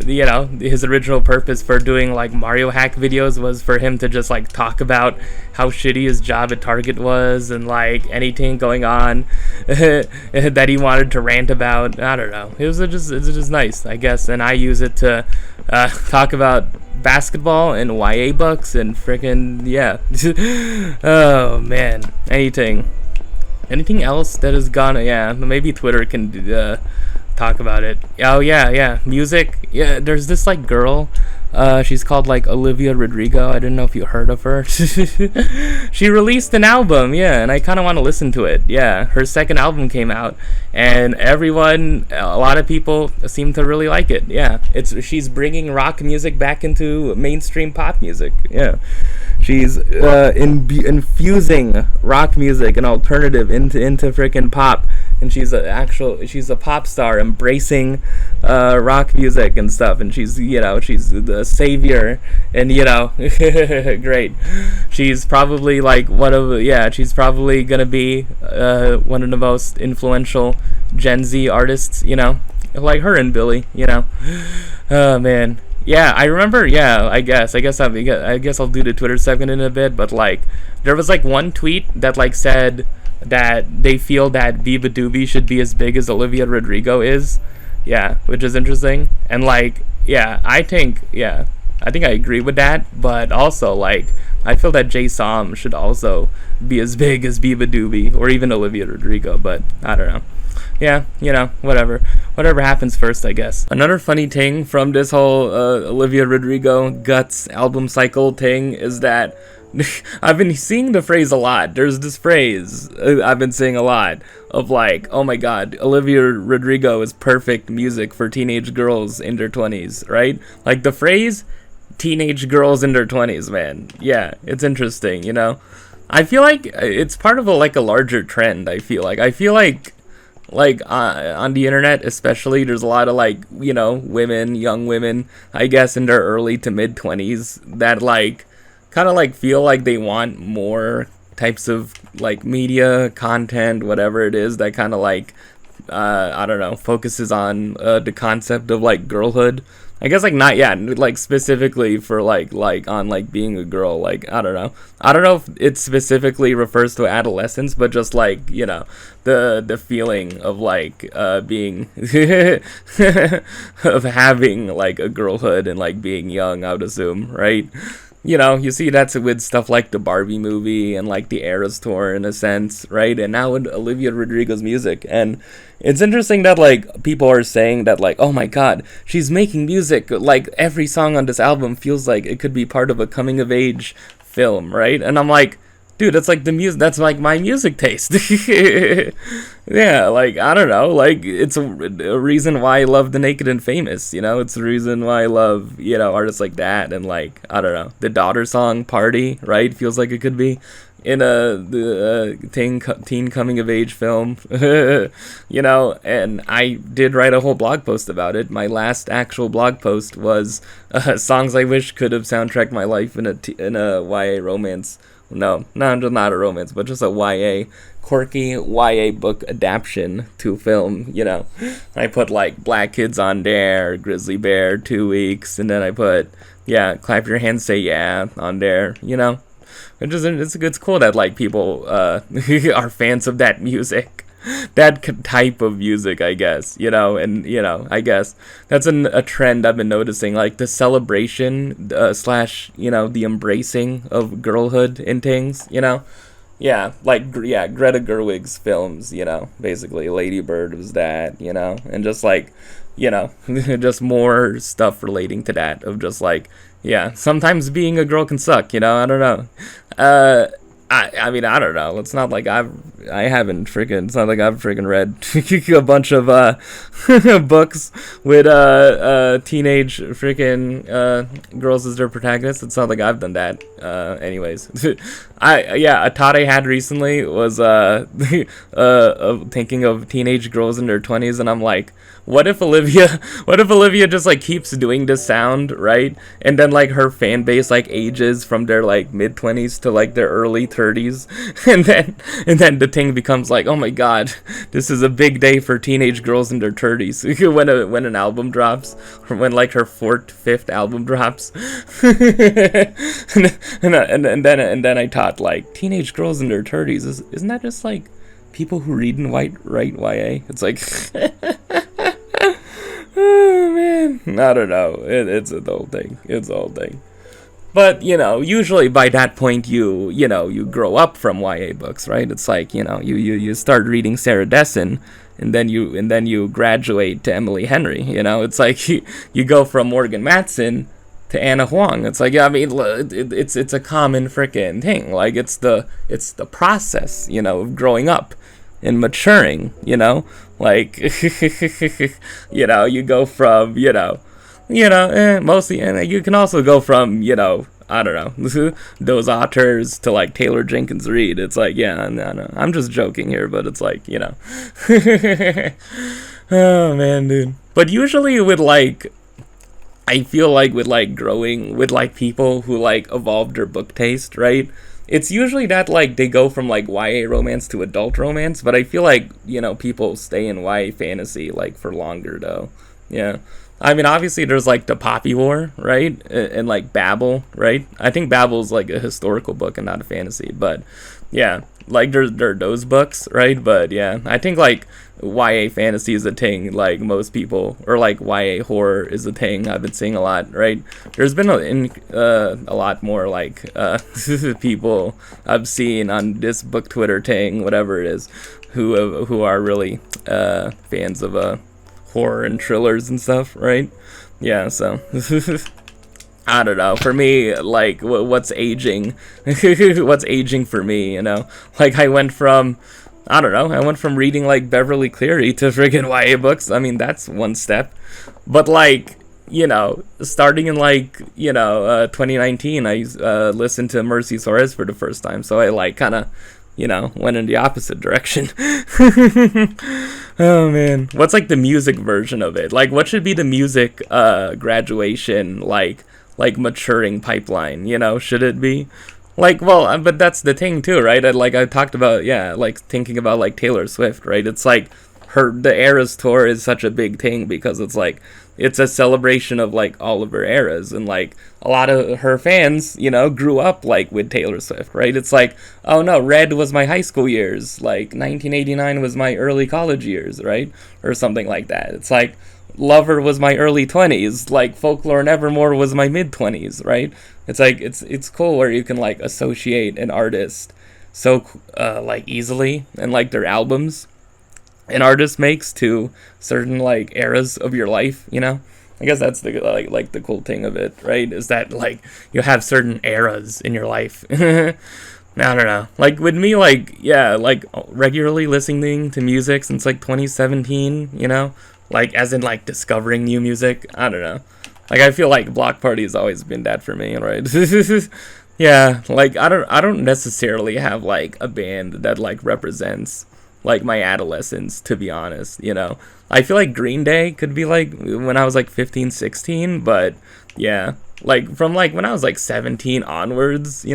you know, his original purpose for doing like Mario hack videos was for him to just like talk about how shitty his job at Target was and like anything going on that he wanted to rant about. I don't know. It's just nice, I guess, and I use it to talk about basketball and YA books and freaking yeah. Oh man, anything else that has gone, yeah, maybe Twitter can talk about it. Oh yeah, music. Yeah, there's this like girl, she's called like Olivia Rodrigo. I didn't know if you heard of her. She released an album, yeah, and I kind of want to listen to it. Yeah, her second album came out, and a lot of people seem to really like it. Yeah, she's bringing rock music back into mainstream pop music. Yeah. She's infusing rock music and alternative into freaking pop, and she's a pop star embracing rock music and stuff, and she's the savior, and great. She's probably like she's probably gonna be one of the most influential Gen Z artists, like her and Billy, Oh man. Yeah, I remember. Yeah, I guess I'll do the Twitter segment in a bit. But like, there was like one tweet that like said that they feel that Biba Doobie should be as big as Olivia Rodrigo is. Yeah, which is interesting. And like, yeah, I think I agree with that. But also like, I feel that Jay Som should also be as big as Biba Doobie or even Olivia Rodrigo. But I don't know. Yeah, whatever happens first, I guess. Another funny thing from this whole Olivia Rodrigo Guts album cycle thing is that I've been seeing the phrase a lot. There's this phrase I've been seeing a lot of like, oh my god, Olivia Rodrigo is perfect music for teenage girls in their 20s, right? Like the phrase teenage girls in their 20s, man. Yeah, it's interesting, I feel like it's part of a larger trend, I feel like on the internet especially, there's a lot of young women, I guess in their early to mid 20s that kind of feel like they want more types of media content, whatever it is, that kind of I don't know, focuses on the concept of girlhood. I guess not specifically for on being a girl. I don't know if it specifically refers to adolescence, but just the feeling of being of having a girlhood and being young, I would assume, right? You see that's with stuff like the Barbie movie and the Eras Tour in a sense, right? And now with Olivia Rodrigo's music. And it's interesting that people are saying that oh my god, she's making music, every song on this album feels like it could be part of a coming of age film, right? And I'm like, dude, that's the music, that's my music taste. Yeah, I don't know, it's a reason why I love The Naked and Famous, it's the reason why I love, artists like that, and I don't know, the Daughter song Party, right, feels like it could be in the teen coming of age film. And I did write a whole blog post about it. My last actual blog post was songs I wish could have soundtracked my life in a YA romance. No, not a romance, but just a YA, quirky YA book adaptation to film, I put Black Kids on there, Grizzly Bear, 2 Weeks, and then I put, Clap Your Hands, Say Yeah on there, It's cool that like people are fans of that music, that type of music, I guess, and I guess that's a trend I've been noticing, like the celebration slash the embracing of girlhood in things, yeah, like yeah, Greta Gerwig's films, basically Lady Bird was that, and just like, just more stuff relating to that of just like, yeah, sometimes being a girl can suck, I don't know. I mean, I don't know. It's not like I haven't freaking. It's not like I've freaking read a bunch of books with teenage freaking girls as their protagonists. It's not like I've done that. Anyways, a thought I had recently was thinking of teenage girls in their 20s, and I'm like, what if Olivia just like keeps doing this sound, right? And then like her fan base like ages from their like mid 20s to like their early 30s, and then the thing becomes like, oh my god, this is a big day for teenage girls in their 30s when an album drops, or when like her fifth album drops. and then I thought, like, teenage girls in their 30s, isn't that just like people who read and write YA? It's like oh man, I don't know. It's a whole thing. It's a whole thing. But usually by that point you grow up from YA books, right? It's like you start reading Sarah Dessen, and then you graduate to Emily Henry. It's like you go from Morgan Matson to Anna Huang. It's like, yeah, I mean, it's a common frickin' thing. Like it's the process, of growing up and maturing, like you go from mostly, and you can also go from I don't know, those authors to like Taylor Jenkins Reid. It's like, yeah, no, I'm just joking here, but it's like, oh man, dude. But usually with like, I feel like with like growing with like people who like evolved their book taste, right? It's usually that like they go from like YA romance to adult romance, but I feel like people stay in YA fantasy like for longer though. Yeah, I mean obviously there's like the Poppy War, right, and like Babel, right? I think Babel's like a historical book and not a fantasy, but yeah, like there are those books, right? But yeah, I think like YA fantasy is a thing, like most people, or like YA horror is a thing I've been seeing a lot, right? There's been a lot more like people I've seen on this book Twitter thing, whatever it is, who are really fans of horror and thrillers and stuff, right? Yeah, so I don't know. For me, like, what's aging? What's aging for me, Like, I went from reading, like, Beverly Cleary to friggin' YA books. I mean, that's one step. But, like, starting in, like, 2019, I listened to Mercy Suarez for the first time. So I, like, kind of, went in the opposite direction. Oh, man. What's, like, the music version of it? Like, what should be the music graduation, like maturing pipeline, should it be like, well, but that's the thing too, right? I talked about, yeah, like thinking about like Taylor Swift, right? It's like the Eras tour is such a big thing because it's like it's a celebration of like all of her eras, and like a lot of her fans grew up like with Taylor Swift, right? It's like, oh no, Red was my high school years, like 1989 was my early college years, right? Or something like that. It's like Lover was my early 20s, like Folklore Nevermore was my mid 20s, right? It's like it's cool where you can like associate an artist so like easily, and like their albums an artist makes to certain like eras of your life, I guess that's the like the cool thing of it, right? Is that like you have certain eras in your life. I don't know. Like with me, like, yeah, like regularly listening to music since like 2017, like as in like discovering new music. I don't know. Like I feel like Block Party has always been that for me, right? Yeah, like I don't necessarily have like a band that like represents like my adolescence, to be honest, I feel like Green Day could be like when I was like 15, 16, but yeah, like from like when I was like 17 onwards,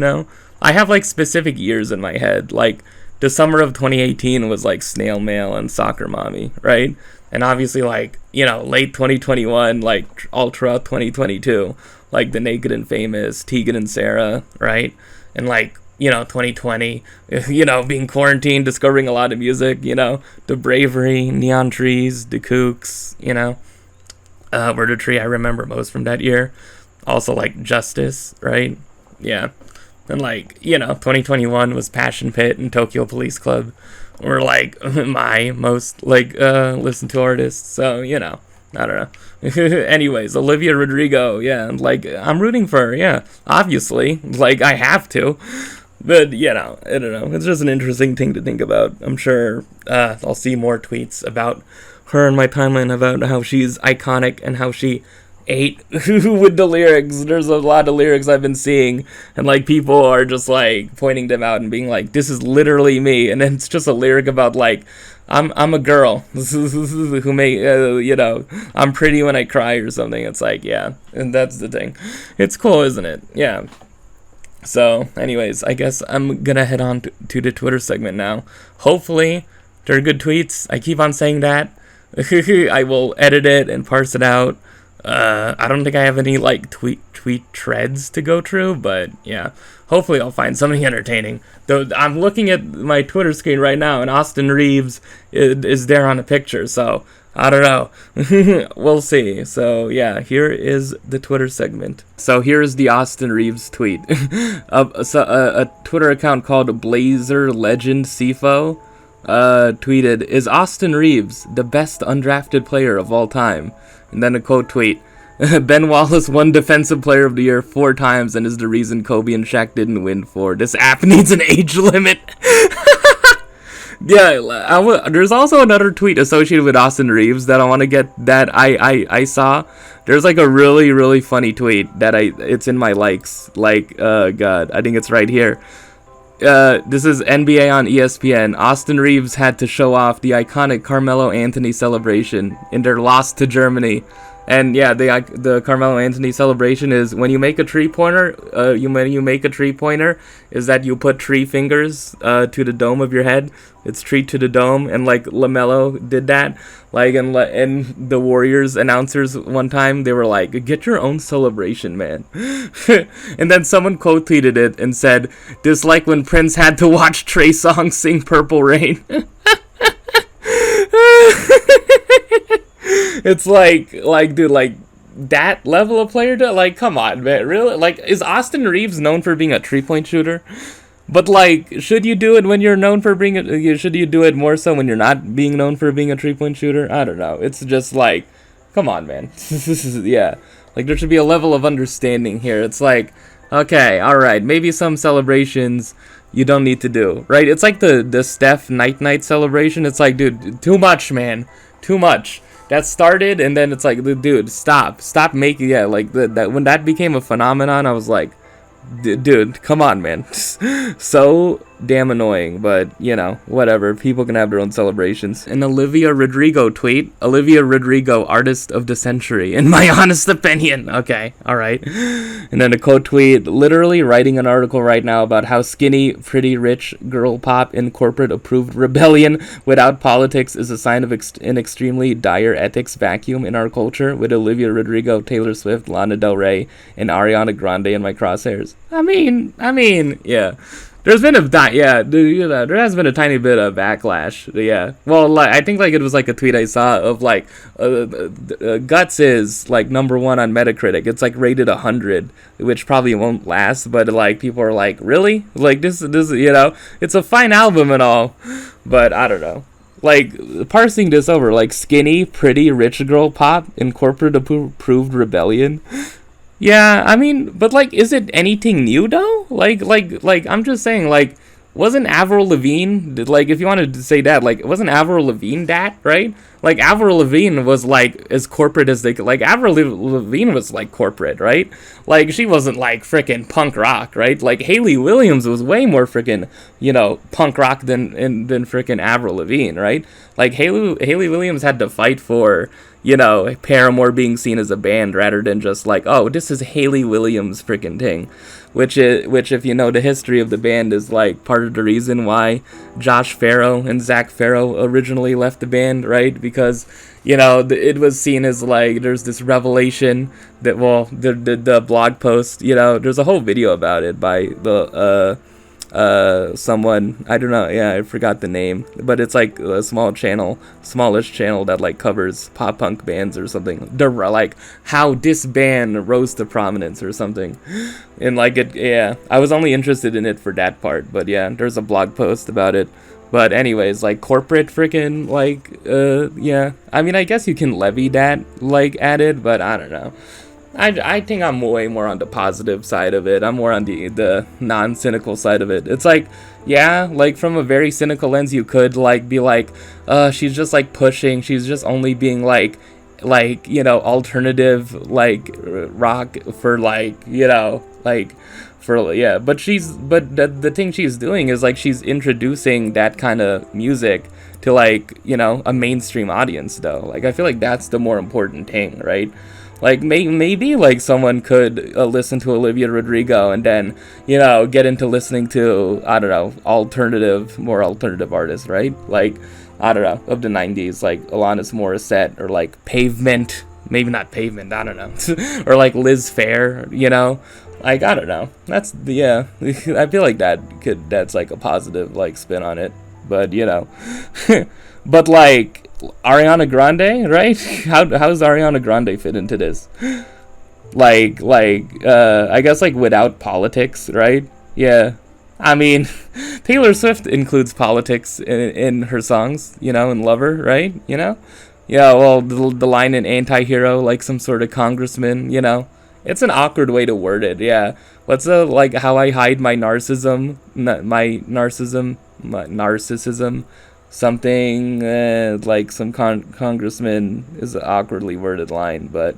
I have like specific years in my head. Like the summer of 2018 was like Snail Mail and Soccer Mommy, right? And obviously like, late 2021, like all throughout 2022, like The Naked and Famous, Tegan and Sarah, right? And like 2020, being quarantined, discovering a lot of music, The Bravery, Neon Trees, The Kooks, Murder Tree, I remember most from that year. Also, like, Justice, right? Yeah. And, 2021 was Passion Pit and Tokyo Police Club were, my most, listened to artists. So, I don't know. Anyways, Olivia Rodrigo, yeah, I'm rooting for her, yeah, obviously. I have to. But, I don't know. It's just an interesting thing to think about. I'm sure I'll see more tweets about her in my timeline about how she's iconic and how she ate with the lyrics. There's a lot of lyrics I've been seeing, and people are just pointing them out and being like, this is literally me. And then it's just a lyric about I'm a girl who may I'm pretty when I cry or something. It's yeah, and that's the thing. It's cool, isn't it? Yeah. So anyways, I guess I'm gonna head on to the Twitter segment now. Hopefully they're good tweets. I keep on saying that. I will edit it and parse it out. I don't think I have any tweet threads to go through, but yeah, hopefully I'll find something entertaining. Though I'm looking at my Twitter screen right now, and Austin Reeves is there on a picture, so I don't know. We'll see. So yeah, here is the Twitter segment. So here is the Austin Reeves tweet. A Twitter account called Blazer Legend Cfo tweeted, "Is Austin Reeves the best undrafted player of all time?" And then a quote tweet, "Ben Wallace won Defensive Player of the Year 4 times and is the reason Kobe and Shaq didn't win 4. This app needs an age limit." Yeah, there's also another tweet associated with Austin Reeves that I want to get that I saw. There's a really, really funny tweet that it's in my likes. God, I think it's right here. This is NBA on ESPN. Austin Reeves had to show off the iconic Carmelo Anthony celebration in their loss to Germany. And yeah, the Carmelo Anthony celebration is when you make a 3-pointer. When you make a 3-pointer, is that you put 3 fingers to the dome of your head. It's 3 to the dome, and LaMelo did that. And the Warriors announcers one time, they were like, "Get your own celebration, man." And then someone quote tweeted it and said, "This like when Prince had to watch Trey Songz sing Purple Rain." It's dude, that level of player, come on, man, really? Is Austin Reeves known for being a 3-point shooter? But should you do it when you're known for being should you do it more so when you're not being known for being a 3-point shooter? I don't know. It's just come on, man. Yeah, there should be a level of understanding here. It's okay, all right, maybe some celebrations you don't need to do, right? It's the Steph night celebration. It's dude, too much, man, too much. That started, and then it's dude, stop making, yeah, that when that became a phenomenon, I was like, dude, come on, man. So damn annoying, but whatever. People can have their own celebrations. An Olivia Rodrigo tweet. Olivia Rodrigo, artist of the century, in my honest opinion. Okay, all right. And then a quote tweet. Literally writing an article right now about how skinny, pretty rich girl pop in corporate approved rebellion without politics is a sign of an extremely dire ethics vacuum in our culture, with Olivia Rodrigo, Taylor Swift, Lana Del Rey, and Ariana Grande in my crosshairs. I mean, yeah. There has been a tiny bit of backlash. Yeah. Well, I think it was a tweet I saw of Guts is number 1 on Metacritic. It's rated 100, which probably won't last. But people are really this it's a fine album and all, but I don't know. Parsing this over, skinny, pretty, rich girl pop in corporate approved rebellion. Yeah, I mean, but is it anything new though? I'm just saying, wasn't Avril Lavigne, if you wanted to say that, wasn't Avril Lavigne that, right? Avril Lavigne was as corporate as they could. Avril Lavigne was corporate, right? She wasn't frickin' punk rock, right? Hayley Williams was way more frickin', punk rock than frickin' Avril Lavigne, right? Hayley Williams had to fight for, Paramore being seen as a band rather than just oh, this is Hayley Williams freaking thing, which if you know the history of the band is part of the reason why Josh Farrow and Zach Farrow originally left the band, right? Because it was seen as there's this revelation that, well, the blog post, there's a whole video about it by the someone, I don't know, yeah, I forgot the name, but it's like a smallish channel that like covers pop punk bands or something, like how this band rose to prominence or something. And like it, yeah, I was only interested in it for that part, but yeah, there's a blog post about it. But anyways, like corporate freaking like yeah, I mean, I guess you can levy that like at it, but I don't know. I think I'm way more on the positive side of it. I'm more on the non-cynical side of it. It's like, yeah, like from a very cynical lens, you could like be like, she's just like pushing. She's just only being like, you know, alternative like rock for like, you know, like for, yeah. But the thing she's doing is like she's introducing that kind of music to like, you know, a mainstream audience though. Like I feel like that's the more important thing, right? Like, maybe, like, someone could listen to Olivia Rodrigo and then, you know, get into listening to, I don't know, more alternative artists, right? Like, I don't know, of the 90s, like, Alanis Morissette or, like, Pavement. Maybe not Pavement, I don't know. Or, like, Liz Phair, you know? Like, I don't know. That's, yeah. I feel like that's, like, a positive, like, spin on it. But, you know. But, like, Ariana Grande, right? How does Ariana Grande fit into this? Like, I guess like without politics, right? Yeah. I mean, Taylor Swift includes politics in her songs, you know, in Lover, right? You know? Yeah, well, the line in Anti-Hero, like some sort of congressman, you know? It's an awkward way to word it, yeah. What's the, like, how I hide my narcissism, something like some congressman is an awkwardly worded line, but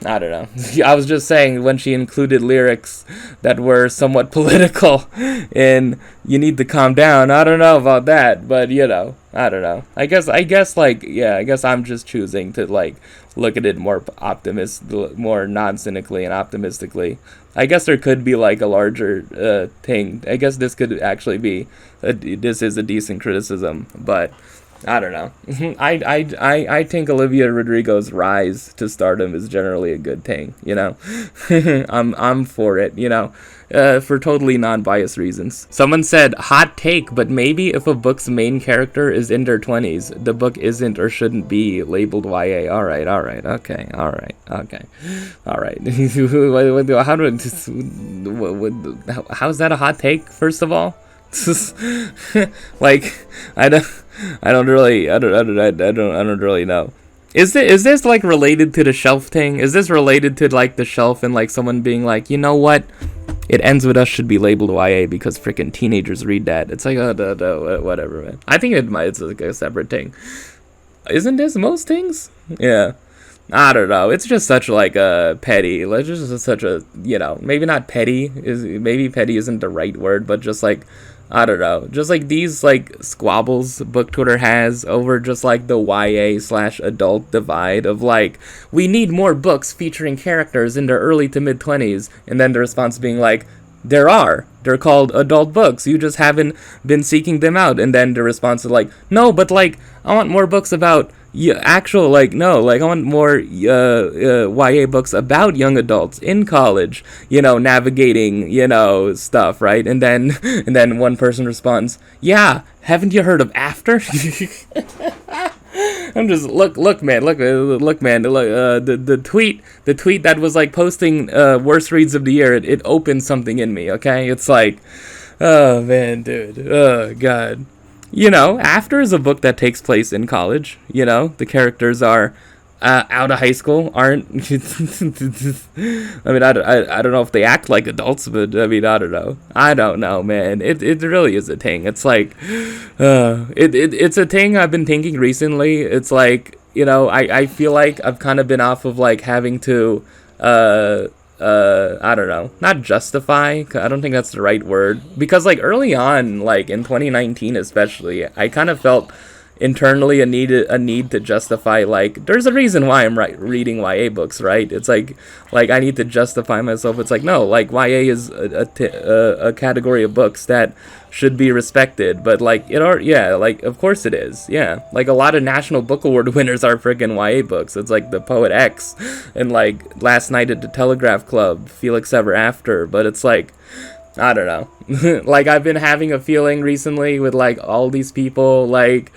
I don't know. I was just saying when she included lyrics that were somewhat political in "You Need to Calm Down." I don't know about that, but you know, I don't know. I guess like, yeah, I guess I'm just choosing to like look at it more more non-cynically and optimistically. I guess there could be like a larger thing. I guess this could actually be this is a decent criticism, but I don't know. I think Olivia Rodrigo's rise to stardom is generally a good thing, you know. I'm for it, you know. For totally non-biased reasons. Someone said, hot take, but maybe if a book's main character is in their 20s, the book isn't or shouldn't be labeled YA. Alright, okay. How's that a hot take, first of all? Like, I don't really know. Is this like related to the shelf thing? Is this related to like the shelf and like someone being like, you know what? It Ends With Us should be labeled YA because freaking teenagers read that. It's like, whatever, man. I think it's like a separate thing. Isn't this most things? Yeah. I don't know. It's just such like a petty. Like just such a, you know, maybe not petty. Maybe petty isn't the right word, but just like, I don't know. Just like these like squabbles book Twitter has over just like the YA/adult divide of like, we need more books featuring characters in their early to mid 20s, and then the response being like, they're called adult books, you just haven't been seeking them out. And then the response is like, no, but like I want more books about actual, like, no, like I want more YA books about young adults in college, you know, navigating, you know, stuff, right? And then one person responds, yeah, haven't you heard of After? I'm just look man, the tweet that was like posting worst reads of the year, it opened something in me, okay? It's like, oh man, dude, oh god. You know, After is a book that takes place in college. You know, the characters are out of high school, aren't. I mean, I don't know if they act like adults, but I mean, I don't know, man. It really is a thing. It's like, it's a thing I've been thinking recently. It's like, you know, I feel like I've kind of been off of like having to I don't know, not justify, I don't think that's the right word, because like early on, like in 2019 especially, I kind of felt internally a need to justify, like, there's a reason why I'm reading YA books, right? It's like I need to justify myself. It's like, no, like YA is a category of books that should be respected, but like like of course it is, yeah. Like a lot of National Book Award winners are freaking YA books. It's like The Poet X and like Last Night at the Telegraph Club, Felix Ever After, but it's like, I don't know. Like, I've been having a feeling recently with like all these people, like,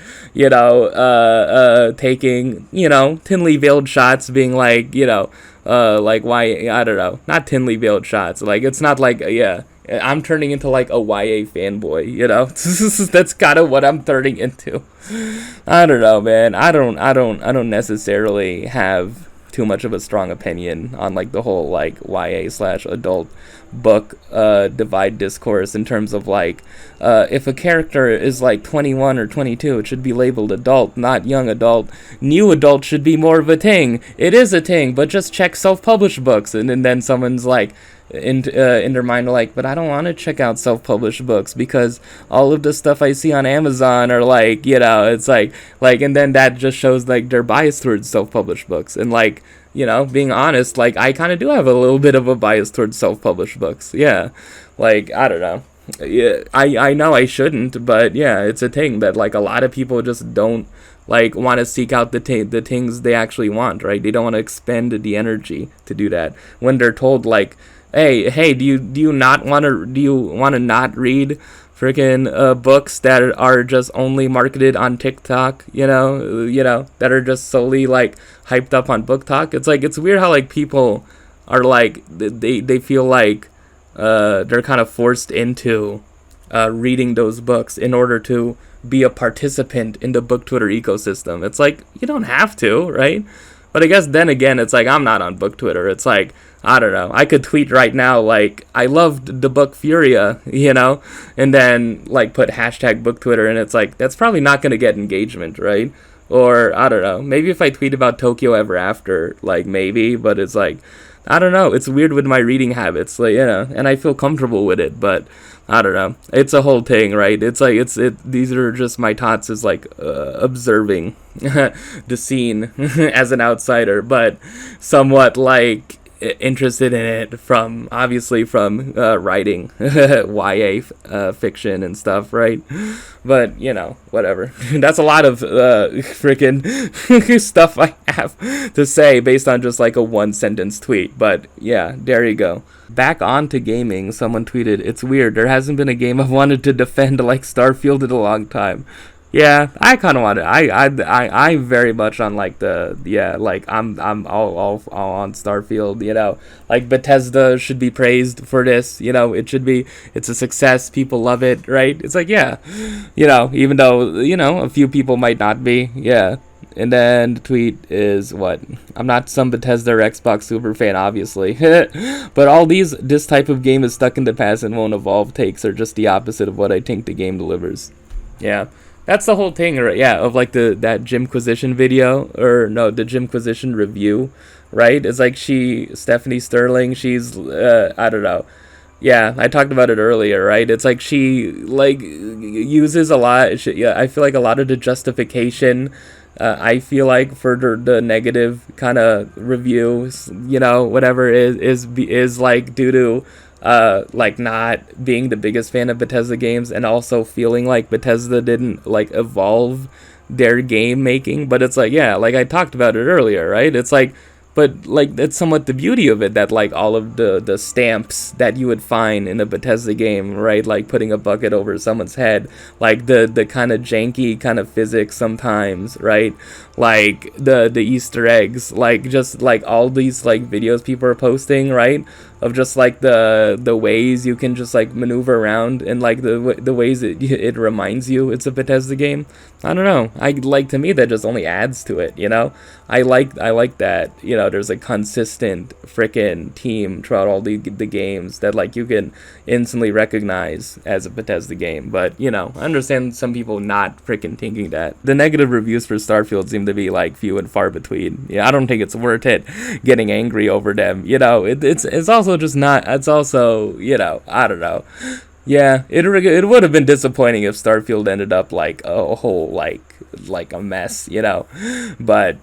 taking, thinly veiled shots, being like, like, why, I don't know, not thinly veiled shots. Like, it's not like, yeah, I'm turning into like a YA fanboy, That's kind of what I'm turning into. I don't know, man. I don't necessarily have too much of a strong opinion on like the whole like YA/adult book divide discourse, in terms of like, if a character is like 21 or 22, it should be labeled adult, not young adult. New adult should be more of a thing. It is a thing, but just check self-published books. And then someone's like, in their mind, like, but I don't want to check out self-published books because all of the stuff I see on Amazon are like, it's like, and then that just shows like their bias towards self-published books. And like, being honest, like, I kind of do have a little bit of a bias towards self-published books. Yeah, like, I don't know. Yeah, I know I shouldn't, but yeah, it's a thing that like a lot of people just don't like want to seek out the things they actually want, right? They don't want to expend the energy to do that when they're told like, hey, do you want to not read freaking books that are just only marketed on TikTok, that are just solely like hyped up on book talk? It's like, it's weird how like people are like, they feel like they're kind of forced into reading those books in order to be a participant in the book Twitter ecosystem. It's like, you don't have to, right? But I guess then again, it's like, I'm not on book Twitter. It's like, I don't know. I could tweet right now, like, I loved the book Furia, and then, like, put hashtag book Twitter, and it's like, that's probably not going to get engagement, right? Or, I don't know. Maybe if I tweet about Tokyo Ever After, like, maybe, but it's like, I don't know. It's weird with my reading habits, like, and I feel comfortable with it, but I don't know. It's a whole thing, right? It's like, these are just my thoughts as like observing the scene as an outsider, but somewhat like interested in it from writing YA fiction and stuff, right? But whatever. That's a lot of freaking stuff I have to say based on just like a one sentence tweet. But yeah, there you go. Back on to gaming, someone tweeted, "It's weird, there hasn't been a game I've wanted to defend like Starfield in a long time." Yeah, I kind of want it. I very much on like like I'm all on Starfield. Like Bethesda should be praised for this. It's a success. People love it, right? It's like, yeah, even though a few people might not be. Yeah. And then the tweet is what? I'm not some Bethesda or Xbox super fan, obviously. But all this type of game is stuck in the past and won't evolve takes are just the opposite of what I think the game delivers. Yeah. That's the whole thing, right? Yeah, of like that Jimquisition video, or no, the Jimquisition review, right? It's like Stephanie Sterling, she's, I don't know. Yeah, I talked about it earlier, right? It's like she, like, uses a lot, I feel like a lot of the justification, I feel like for the negative kind of reviews, whatever is like due to like not being the biggest fan of Bethesda games, and also feeling like Bethesda didn't like evolve their game making. But it's like, yeah, like I talked about it earlier, right? It's like, but like that's somewhat the beauty of it, that like all of the stamps that you would find in a Bethesda game, right? Like putting a bucket over someone's head, like the kind of janky kind of physics sometimes, right? Like the Easter eggs, like just like all these like videos people are posting, right? Of just like the ways you can just like maneuver around, and like the ways it reminds you it's a Bethesda game. I don't know. To me that just only adds to it, I like that, there's a consistent frickin' team throughout all the games that like you can instantly recognize as a Bethesda game. But I understand some people not frickin' thinking that. The negative reviews for Starfield seem to be like few and far between. Yeah, I don't think it's worth it getting angry over them. It's also just not. It's also, I don't know. Yeah, it would have been disappointing if Starfield ended up like a whole like a mess, but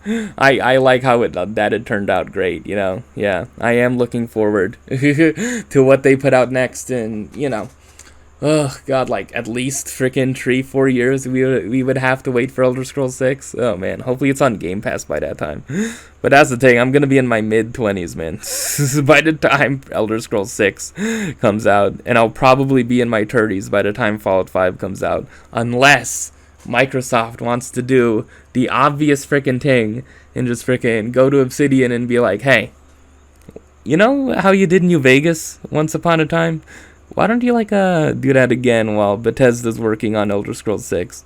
I like how that it turned out great, Yeah, I am looking forward to what they put out next, and Oh god, like at least freaking 3-4 years we would have to wait for Elder Scrolls 6. Oh man, hopefully it's on Game Pass by that time. But that's the thing, I'm gonna be in my mid-20s, man. By the time Elder Scrolls 6 comes out, and I'll probably be in my 30s by the time Fallout 5 comes out, unless Microsoft wants to do the obvious freaking thing and just freaking go to Obsidian and be like, hey, you know how you did New Vegas once upon a time? Why don't you do that again while Bethesda's working on Elder Scrolls 6?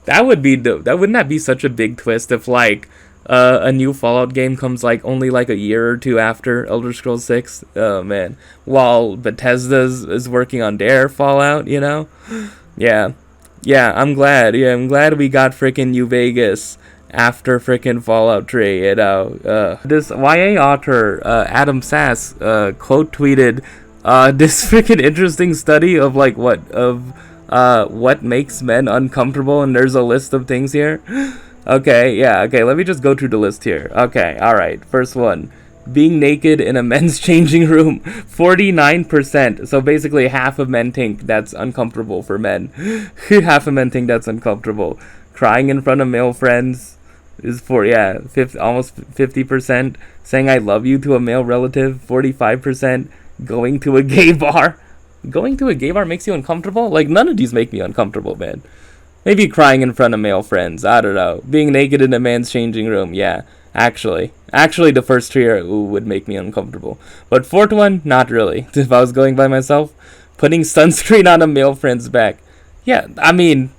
That would be dope. Wouldn't that be such a big twist if a new Fallout game comes only a year or two after Elder Scrolls 6? Oh man. While Bethesda's is working on their Fallout, you know? Yeah. Yeah, I'm glad. Yeah, I'm glad we got freaking New Vegas after freaking Fallout 3, you know. This YA author, Adam Sass, quote tweeted this freaking interesting study of what makes men uncomfortable, and there's a list of things here. Okay, yeah, okay, let me just go through the list here. Okay, alright, first one. Being naked in a men's changing room, 49%. So basically half of men think that's uncomfortable for men. Half of men think that's uncomfortable. Crying in front of male friends is almost 50%. Saying I love you to a male relative, 45%. Going to a gay bar. Going to a gay bar makes you uncomfortable? None of these make me uncomfortable, man. Maybe crying in front of male friends. I don't know. Being naked in a man's changing room. Yeah, actually, the first three would make me uncomfortable. But fourth one, not really. If I was going by myself, putting sunscreen on a male friend's back. Yeah, I mean,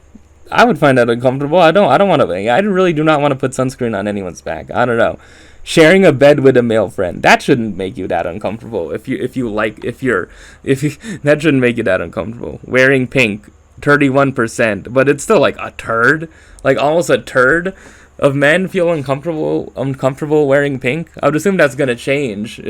I would find that uncomfortable. I really do not want to put sunscreen on anyone's back. I don't know. Sharing a bed with a male friend, that shouldn't make you that uncomfortable. That shouldn't make you that uncomfortable. Wearing pink, 31%, but it's still a turd, almost a turd of men feel uncomfortable wearing pink. I would assume that's gonna change.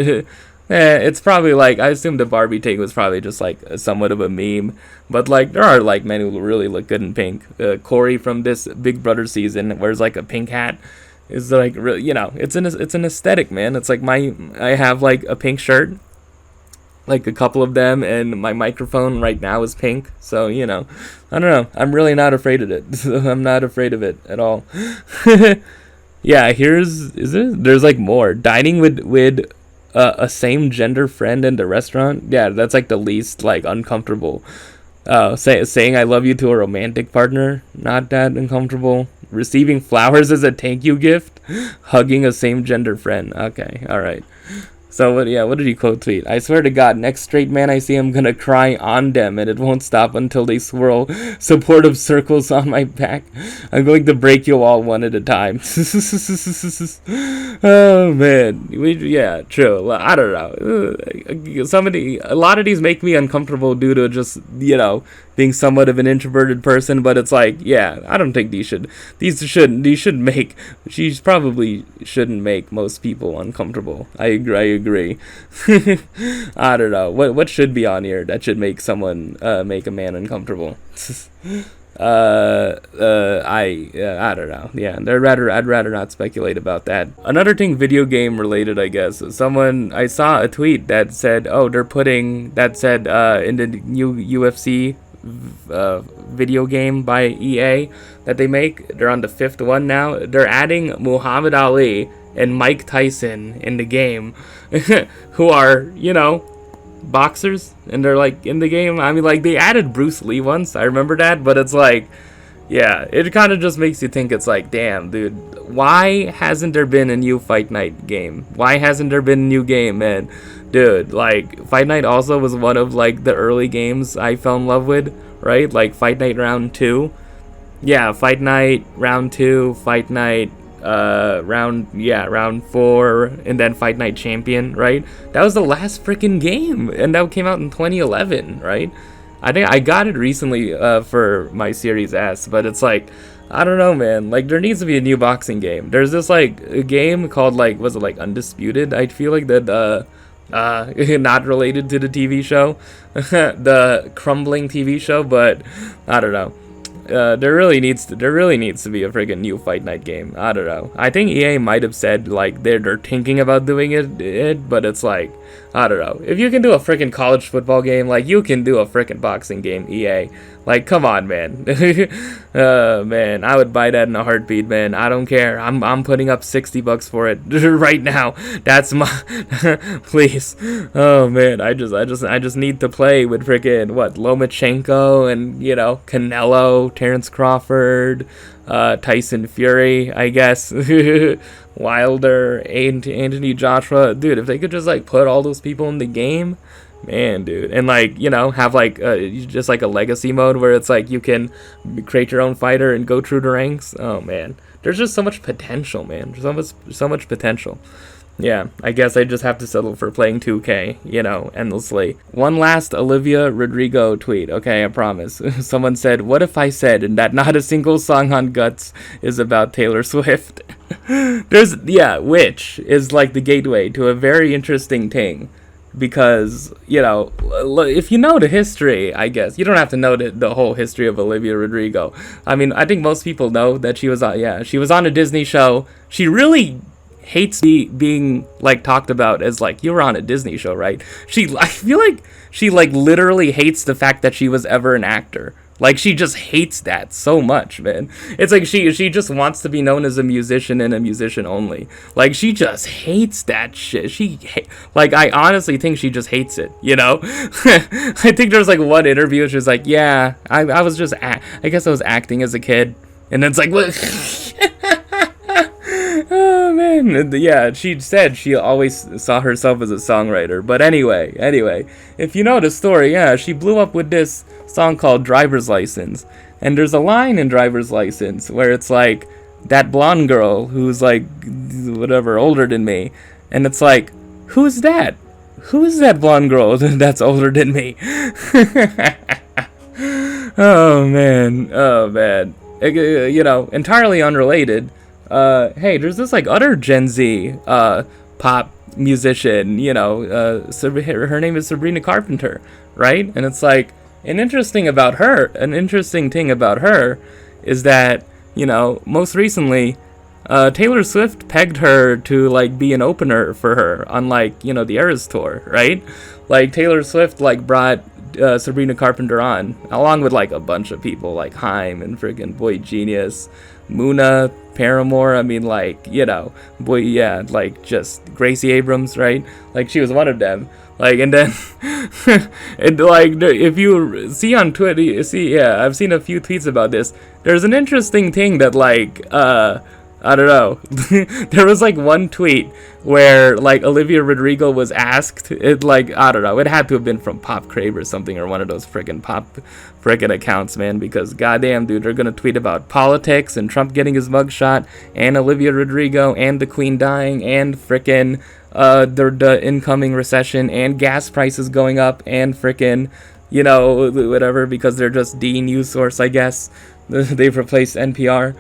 It's probably I assume the Barbie take was probably just somewhat of a meme, but there are men who really look good in pink. Corey from this Big Brother season wears a pink hat. Is it's an aesthetic, man. It's I have a pink shirt, a couple of them, and my microphone right now is pink. So I don't know. I'm really not afraid of it. I'm not afraid of it at all. Yeah, there's more. Dining with a same gender friend in the restaurant. Yeah, that's the least uncomfortable. Saying I love you to a romantic partner, not that uncomfortable. Receiving flowers as a thank you gift. Hugging a same gender friend. Okay, alright. So what did he quote tweet? I swear to God, next straight man I see, I'm gonna cry on them, and it won't stop until they swirl supportive circles on my back. I'm going to break you all one at a time. Oh man, yeah, true. I don't know. A lot of these make me uncomfortable due to just being somewhat of an introverted person, but it's yeah, I don't think she probably shouldn't make most people uncomfortable. I agree. I don't know. What should be on here that should make someone make a man uncomfortable? I don't know. Yeah, I'd rather not speculate about that. Another thing video game related, I guess. I saw a tweet that said, in the new UFC video game by EA that they make, they're on the 5th one now. They're adding Muhammad Ali and Mike Tyson in the game, who are, boxers, and they're in the game. I mean, they added Bruce Lee once, I remember that, but it's yeah, it kind of just makes you think it's damn, dude, why hasn't there been a new Fight Night game? Why hasn't there been a new game, man? Dude, Fight Night also was one of the early games I fell in love with, right? Fight Night Round 2. Yeah, Fight Night Round 2, Fight Night round 4, and then Fight Night Champion, right? That was the last freaking game, and that came out in 2011, right? I think I got it recently for my Series S, but it's I don't know, man. There needs to be a new boxing game. There's this a game called was it Undisputed? I feel that not related to the TV show, the crumbling TV show, but I don't know. There really needs to be a friggin' new Fight Night game. I don't know. I think EA might have said they're thinking about doing it, but it's I I don't know. If you can do a freaking college football game, like, you can do a freaking boxing game, EA. Like, come on, man. Man, I would buy that in a heartbeat, man. I don't care. I'm putting up $60 for it right now. That's my please. Oh man, I just need to play with freaking what, Lomachenko and, you know, Canelo, Terrence Crawford, Tyson Fury, I guess. Wilder, Anthony Joshua. Dude, if they could just like put all those people in the game, man, dude, and like, you know, have like just like a legacy mode where it's like you can create your own fighter and go through the ranks. Oh man, there's just so much potential, man. There's so much potential. Yeah, I guess I just have to settle for playing 2K, you know, endlessly. One last Olivia Rodrigo tweet, okay, I promise. Someone said, what if I said that not a single song on Guts is about Taylor Swift? Which is like the gateway to a very interesting thing. Because, you know, if you know the history, I guess, you don't have to know the whole history of Olivia Rodrigo. I mean, I think most people know that she was on a Disney show. She really hates being like talked about as like, you were on a Disney show, right? I feel like she like literally hates the fact that she was ever an actor. Like, she just hates that so much, man. It's like she just wants to be known as a musician and a musician only. Like, she just hates that shit. Like, I honestly think she just hates it, you know? I think there's like one interview, she was like, yeah, I was just, I guess I was acting as a kid. And it's like, what? Oh man, yeah, she said she always saw herself as a songwriter. But anyway, if you know the story, yeah, she blew up with this song called Driver's License. And there's a line in Driver's License where it's like, that blonde girl who's like, whatever, older than me. And it's like, who's that? Who is that blonde girl that's older than me? Oh man. You know, entirely unrelated. Hey, there's this like other Gen Z pop musician, you know, her name is Sabrina Carpenter, right? And it's like, an interesting thing about her is that, you know, most recently, Taylor Swift pegged her to like be an opener for her on like, you know, the Eras tour, right? Like, Taylor Swift like brought Sabrina Carpenter on, along with like a bunch of people like Haim and friggin' Boy Genius, Muna, Paramore. I mean, like, you know, like just Gracie Abrams, right? Like, she was one of them. Like, and then, and like, if you see on Twitter, I've seen a few tweets about this. There's an interesting thing that like, I don't know. There was like one tweet where like Olivia Rodrigo was asked, it like, I don't know, it had to have been from Pop Crave or something, or one of those frickin' accounts, man, because goddamn, dude, they're gonna tweet about politics and Trump getting his mugshot and Olivia Rodrigo and the Queen dying and frickin' the incoming recession and gas prices going up and frickin', you know, whatever, because they're just the news source, I guess. They've replaced NPR.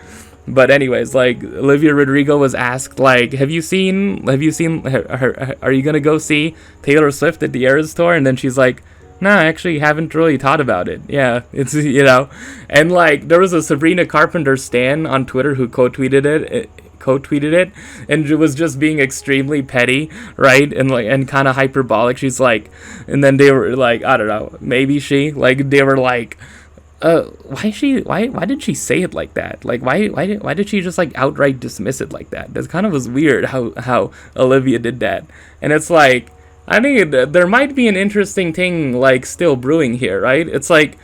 But anyways, like, Olivia Rodrigo was asked, like, have you seen her, are you gonna go see Taylor Swift at the Eras tour? And then she's like, no, I actually haven't really thought about it. Yeah, it's, you know. And like, there was a Sabrina Carpenter stan on Twitter who quote-tweeted it, and it was just being extremely petty, right? And like, and kind of hyperbolic. She's like, and then they were like, I don't know, maybe they were like, why did she say it like that? Like, why did she just like outright dismiss it like that? That kind of was weird how Olivia did that. And it's like, I think there might be an interesting thing like still brewing here, right? It's like,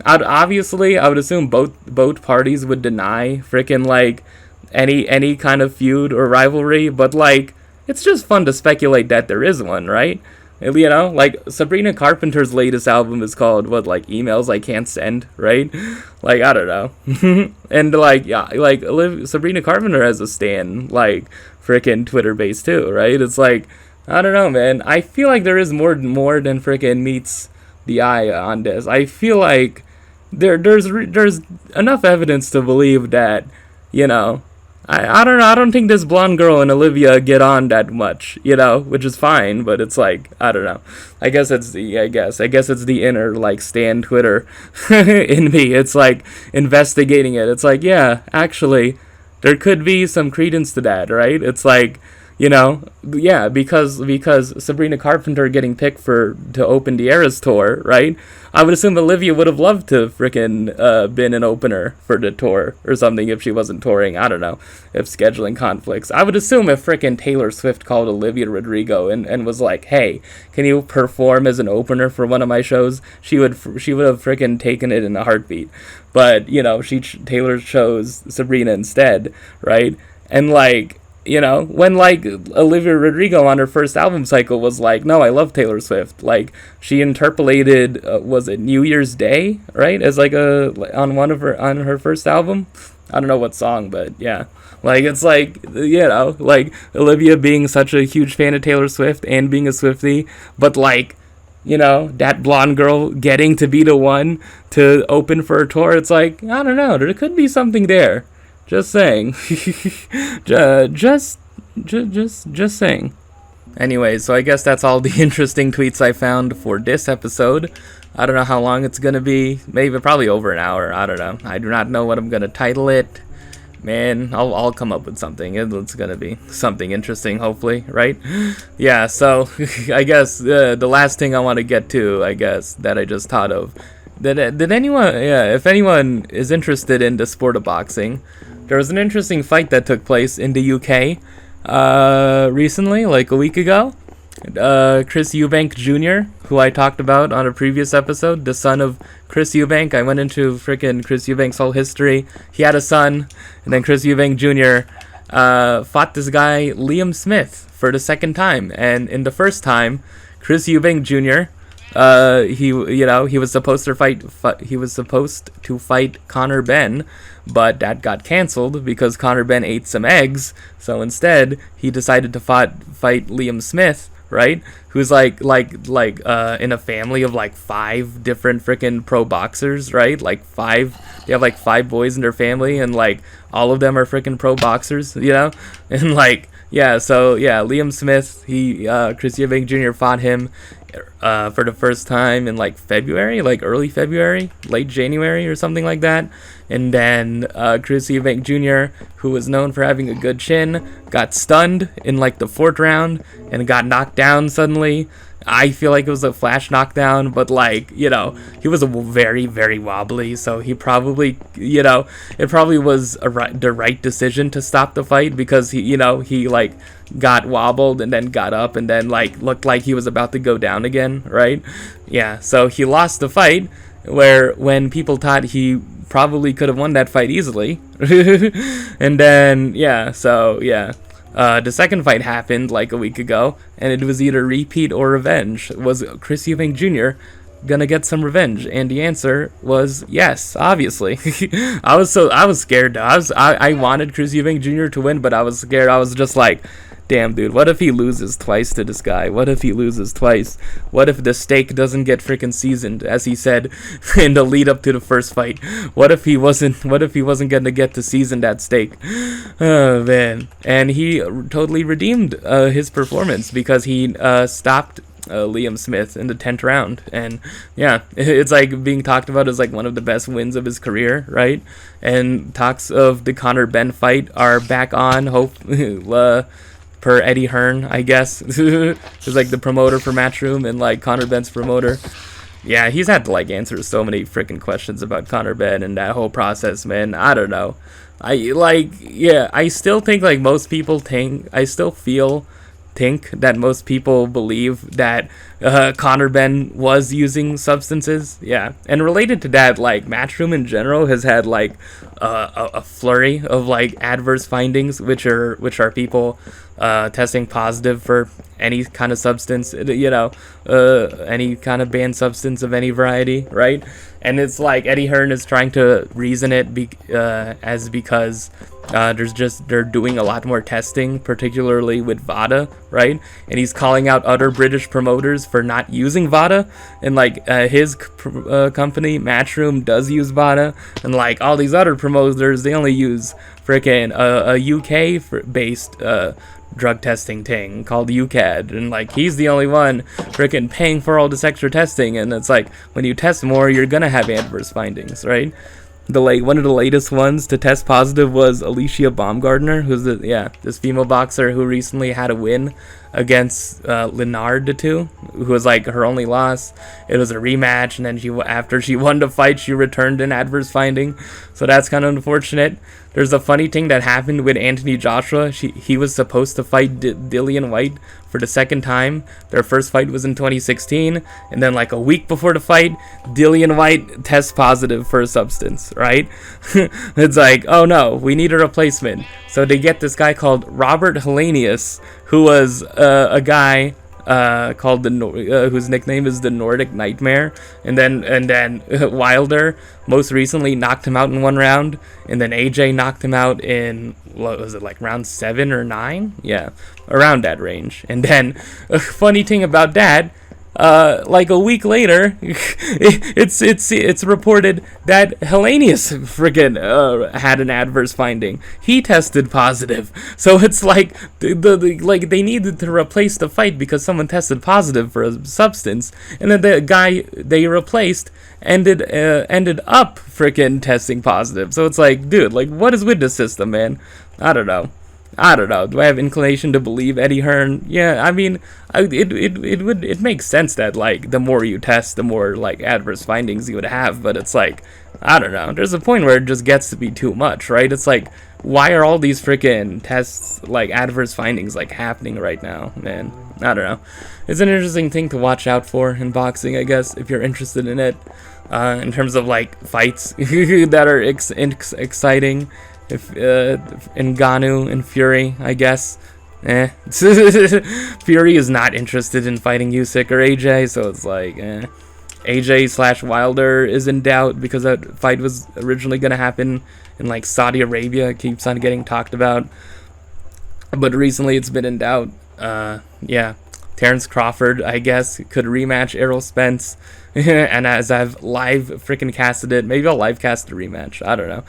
obviously I would assume both parties would deny freaking like any kind of feud or rivalry, but like, it's just fun to speculate that there is one, right? You know, like, Sabrina Carpenter's latest album is called, what, like, Emails I Can't Send, right? Like, I don't know. And, like, yeah, like, Sabrina Carpenter has a stan, like, frickin' Twitter-based, too, right? It's like, I don't know, man. I feel like there is more than frickin' meets the eye on this. I feel like there's enough evidence to believe that, you know, I don't know. I don't think this blonde girl and Olivia get on that much, you know, which is fine. But it's like, I don't know. I guess it's the inner like stan Twitter in me. It's like investigating it. It's like, yeah, actually, there could be some credence to that, right? It's like, Yeah, because Sabrina Carpenter getting picked to open the Eras tour, right? I would assume Olivia would have loved to frickin' been an opener for the tour or something if she wasn't touring. I don't know, if scheduling conflicts. I would assume if frickin' Taylor Swift called Olivia Rodrigo and was like, "Hey, can you perform as an opener for one of my shows?" She would have frickin' taken it in a heartbeat. But Taylor chose Sabrina instead, right? And when Olivia Rodrigo on her first album cycle was like, "No, I love Taylor Swift." Like she interpolated, was it New Year's Day, right? As on her first album. I don't know what song, but yeah. It's Olivia being such a huge fan of Taylor Swift and being a Swiftie, but that blonde girl getting to be the one to open for a tour. It's I don't know. There could be something there. Just saying. just saying. Anyway, so I guess that's all the interesting tweets I found for this episode. I don't know how long it's gonna be. Probably over an hour. I don't know. I do not know what I'm gonna title it. Man, I'll come up with something. It's gonna be something interesting, hopefully, right? Yeah. So I guess the last thing I want to get to, I guess, that I just thought of. Did anyone? Yeah. If anyone is interested in the sport of boxing. There was an interesting fight that took place in the UK recently, like a week ago. Chris Eubank Jr., who I talked about on a previous episode, the son of Chris Eubank. I went into frickin' Chris Eubank's whole history. He had a son, and then Chris Eubank Jr. Fought this guy, Liam Smith, for the second time. And in the first time, Chris Eubank Jr., he was supposed to fight Conor Benn, but that got canceled because Conor Benn ate some eggs. So instead, he decided to fight Liam Smith, right? Who's in a family of 5 different freaking pro boxers, right? They have 5 boys in their family, and all of them are freaking pro boxers, and Liam Smith, Chris Eubank Jr. fought him for the first time in February, early February, late January or something like that. And then Chris Eubank Jr., who was known for having a good chin, got stunned in the 4th round and got knocked down suddenly. I feel like it was a flash knockdown, but he was very, very wobbly, so he probably, it probably was the right decision to stop the fight, because he got wobbled and then got up and then looked like he was about to go down again, right? Yeah, so he lost the fight, when people thought he probably could have won that fight easily. And then the second fight happened a week ago, and it was either repeat or revenge. Was Chris Eubank Jr. gonna get some revenge? And the answer was yes, obviously. I was scared though. I wanted Chris Eubank Jr. to win, but I was scared. I was just damn, dude, what if he loses twice to this guy? What if he loses twice? What if the steak doesn't get freaking seasoned, as he said in the lead up to the first fight? What if he wasn't gonna get to season that steak? Oh, man. And he totally redeemed his performance, because he stopped Liam Smith in the 10th round. And yeah, it's being talked about as one of the best wins of his career, right? And talks of the Conor Benn fight are back on, per Eddie Hearn, I guess. Who's the promoter for Matchroom and Conor Benn's promoter. Yeah, he's had to answer so many freaking questions about Conor Benn and that whole process, man. I don't know. I still think most people think that most people believe that Conor Benn was using substances. Yeah, and related to that, Matchroom in general has had a flurry of adverse findings, which are people testing positive for any kind of substance, any kind of banned substance of any variety, right? And it's Eddie Hearn is trying to reason it because they're doing a lot more testing, particularly with VADA, right? And he's calling out other British promoters for not using VADA, and his company Matchroom does use VADA, and all these other promoters, they only use freaking a UK based drug testing thing called UCAD, and he's the only one freaking paying for all this extra testing, and it's when you test more, you're gonna have adverse findings, right? One of the latest ones to test positive was Alicia Baumgardner, who's this female boxer who recently had a win against Linard too, who was like her only loss. It was a rematch, and then after she won the fight, she returned an adverse finding. So that's kind of unfortunate. There's a funny thing that happened with Anthony Joshua. He was supposed to fight Dillian White for the second time. Their first fight was in 2016, and then like a week before the fight, Dillian White tests positive for a substance, right? It's like, oh no, we need a replacement. So they get this guy called Robert Hellenius, who was a guy called whose nickname is the Nordic Nightmare, and then Wilder most recently knocked him out in one round, and then AJ knocked him out in, what was it, like round 7 or 9? Yeah, around that range. And then a funny thing about that, like a week later, it's reported that Hellenius friggin' had an adverse finding. He tested positive. So it's like like they needed to replace the fight because someone tested positive for a substance, and then the guy they replaced ended up freaking testing positive. So it's like, dude, like, what is with the system, man? I don't know. Do I have inclination to believe Eddie Hearn? Yeah, I mean, it makes sense that like the more you test, the more like adverse findings you would have. But it's like, I don't know. There's a point where it just gets to be too much, right? It's like, why are all these freaking tests, like adverse findings, like happening right now, man? I don't know. It's an interesting thing to watch out for in boxing, I guess, if you're interested in it. In terms of like fights that are exciting. If Ngannou and Fury, I guess. Fury is not interested in fighting Usyk or AJ, so it's like, AJ/Wilder is in doubt because that fight was originally going to happen in like Saudi Arabia. It keeps on getting talked about, but recently it's been in doubt. Terrence Crawford, I guess, could rematch Errol Spence. And as I've live freaking casted it, maybe I'll live cast the rematch. I don't know.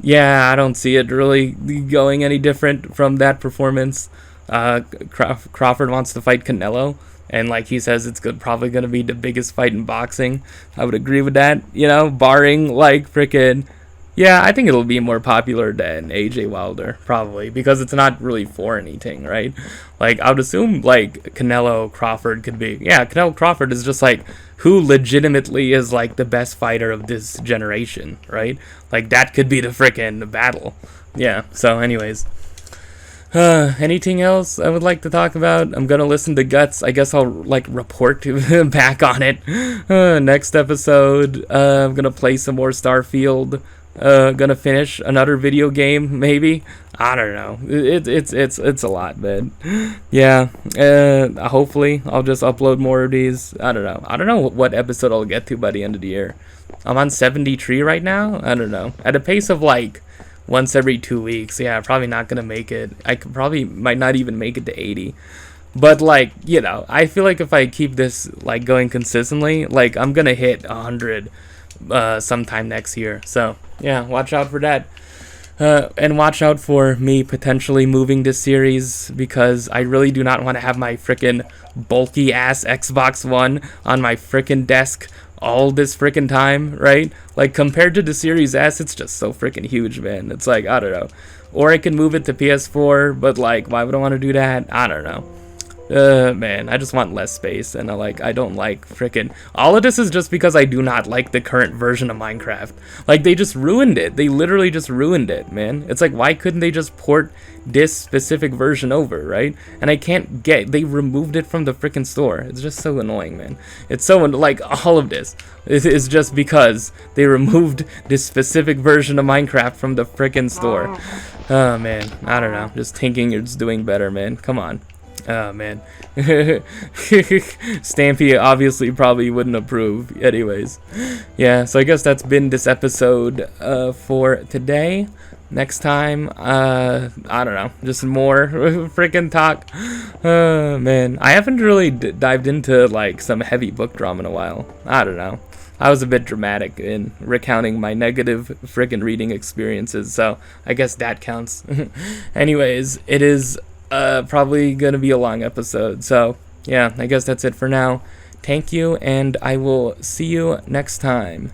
Yeah, I don't see it really going any different from that performance. Crawford wants to fight Canelo, and like he says, it's probably going to be the biggest fight in boxing. I would agree with that, barring like freaking... Yeah, I think it'll be more popular than AJ Wilder, probably, because it's not really for anything, right? Like, I would assume, like, Canelo Crawford could be... Yeah, Canelo Crawford is just, like, who legitimately is, like, the best fighter of this generation, right? Like, that could be the frickin' battle. Yeah, so anyways. Anything else I would like to talk about? I'm gonna listen to Guts. I guess I'll, like, report back on it. Next episode, I'm gonna play some more Starfield. Gonna finish another video game, maybe. I don't know. It's a lot, man. Yeah. Hopefully I'll just upload more of these. I don't know what episode I'll get to by the end of the year. I'm on 73 right now. I don't know. At a pace of like once every 2 weeks. Yeah, probably not gonna make it. Might not even make it to 80. But like, I feel like if I keep this like going consistently, like I'm gonna hit 100 sometime next year. So yeah, watch out for that. And watch out for me potentially moving this series, because I really do not want to have my frickin' bulky ass Xbox One on my frickin' desk all this frickin' time, right? Like, compared to the Series S, it's just so frickin' huge, man. It's like, I don't know. Or I can move it to PS4, but like, why would I want to do that? I don't know. Man, I just want less space, and I don't like frickin'... All of this is just because I do not like the current version of Minecraft. Like, they just ruined it. They literally just ruined it, man. It's like, why couldn't they just port this specific version over, right? And I can't get... They removed it from the frickin' store. It's just so annoying, man. It's so... Like, all of this is just because they removed this specific version of Minecraft from the frickin' store. Oh, man. I don't know. Just thinking you're just doing better, man. Come on. Oh, man. Stampy obviously probably wouldn't approve. Anyways. Yeah, so I guess that's been this episode for today. Next time, I don't know. Just more freaking talk. Man. I haven't really dived into, like, some heavy book drama in a while. I don't know. I was a bit dramatic in recounting my negative freaking reading experiences, so I guess that counts. Anyways, it is... probably gonna be a long episode, so yeah, I guess that's it for now. Thank you, and I will see you next time.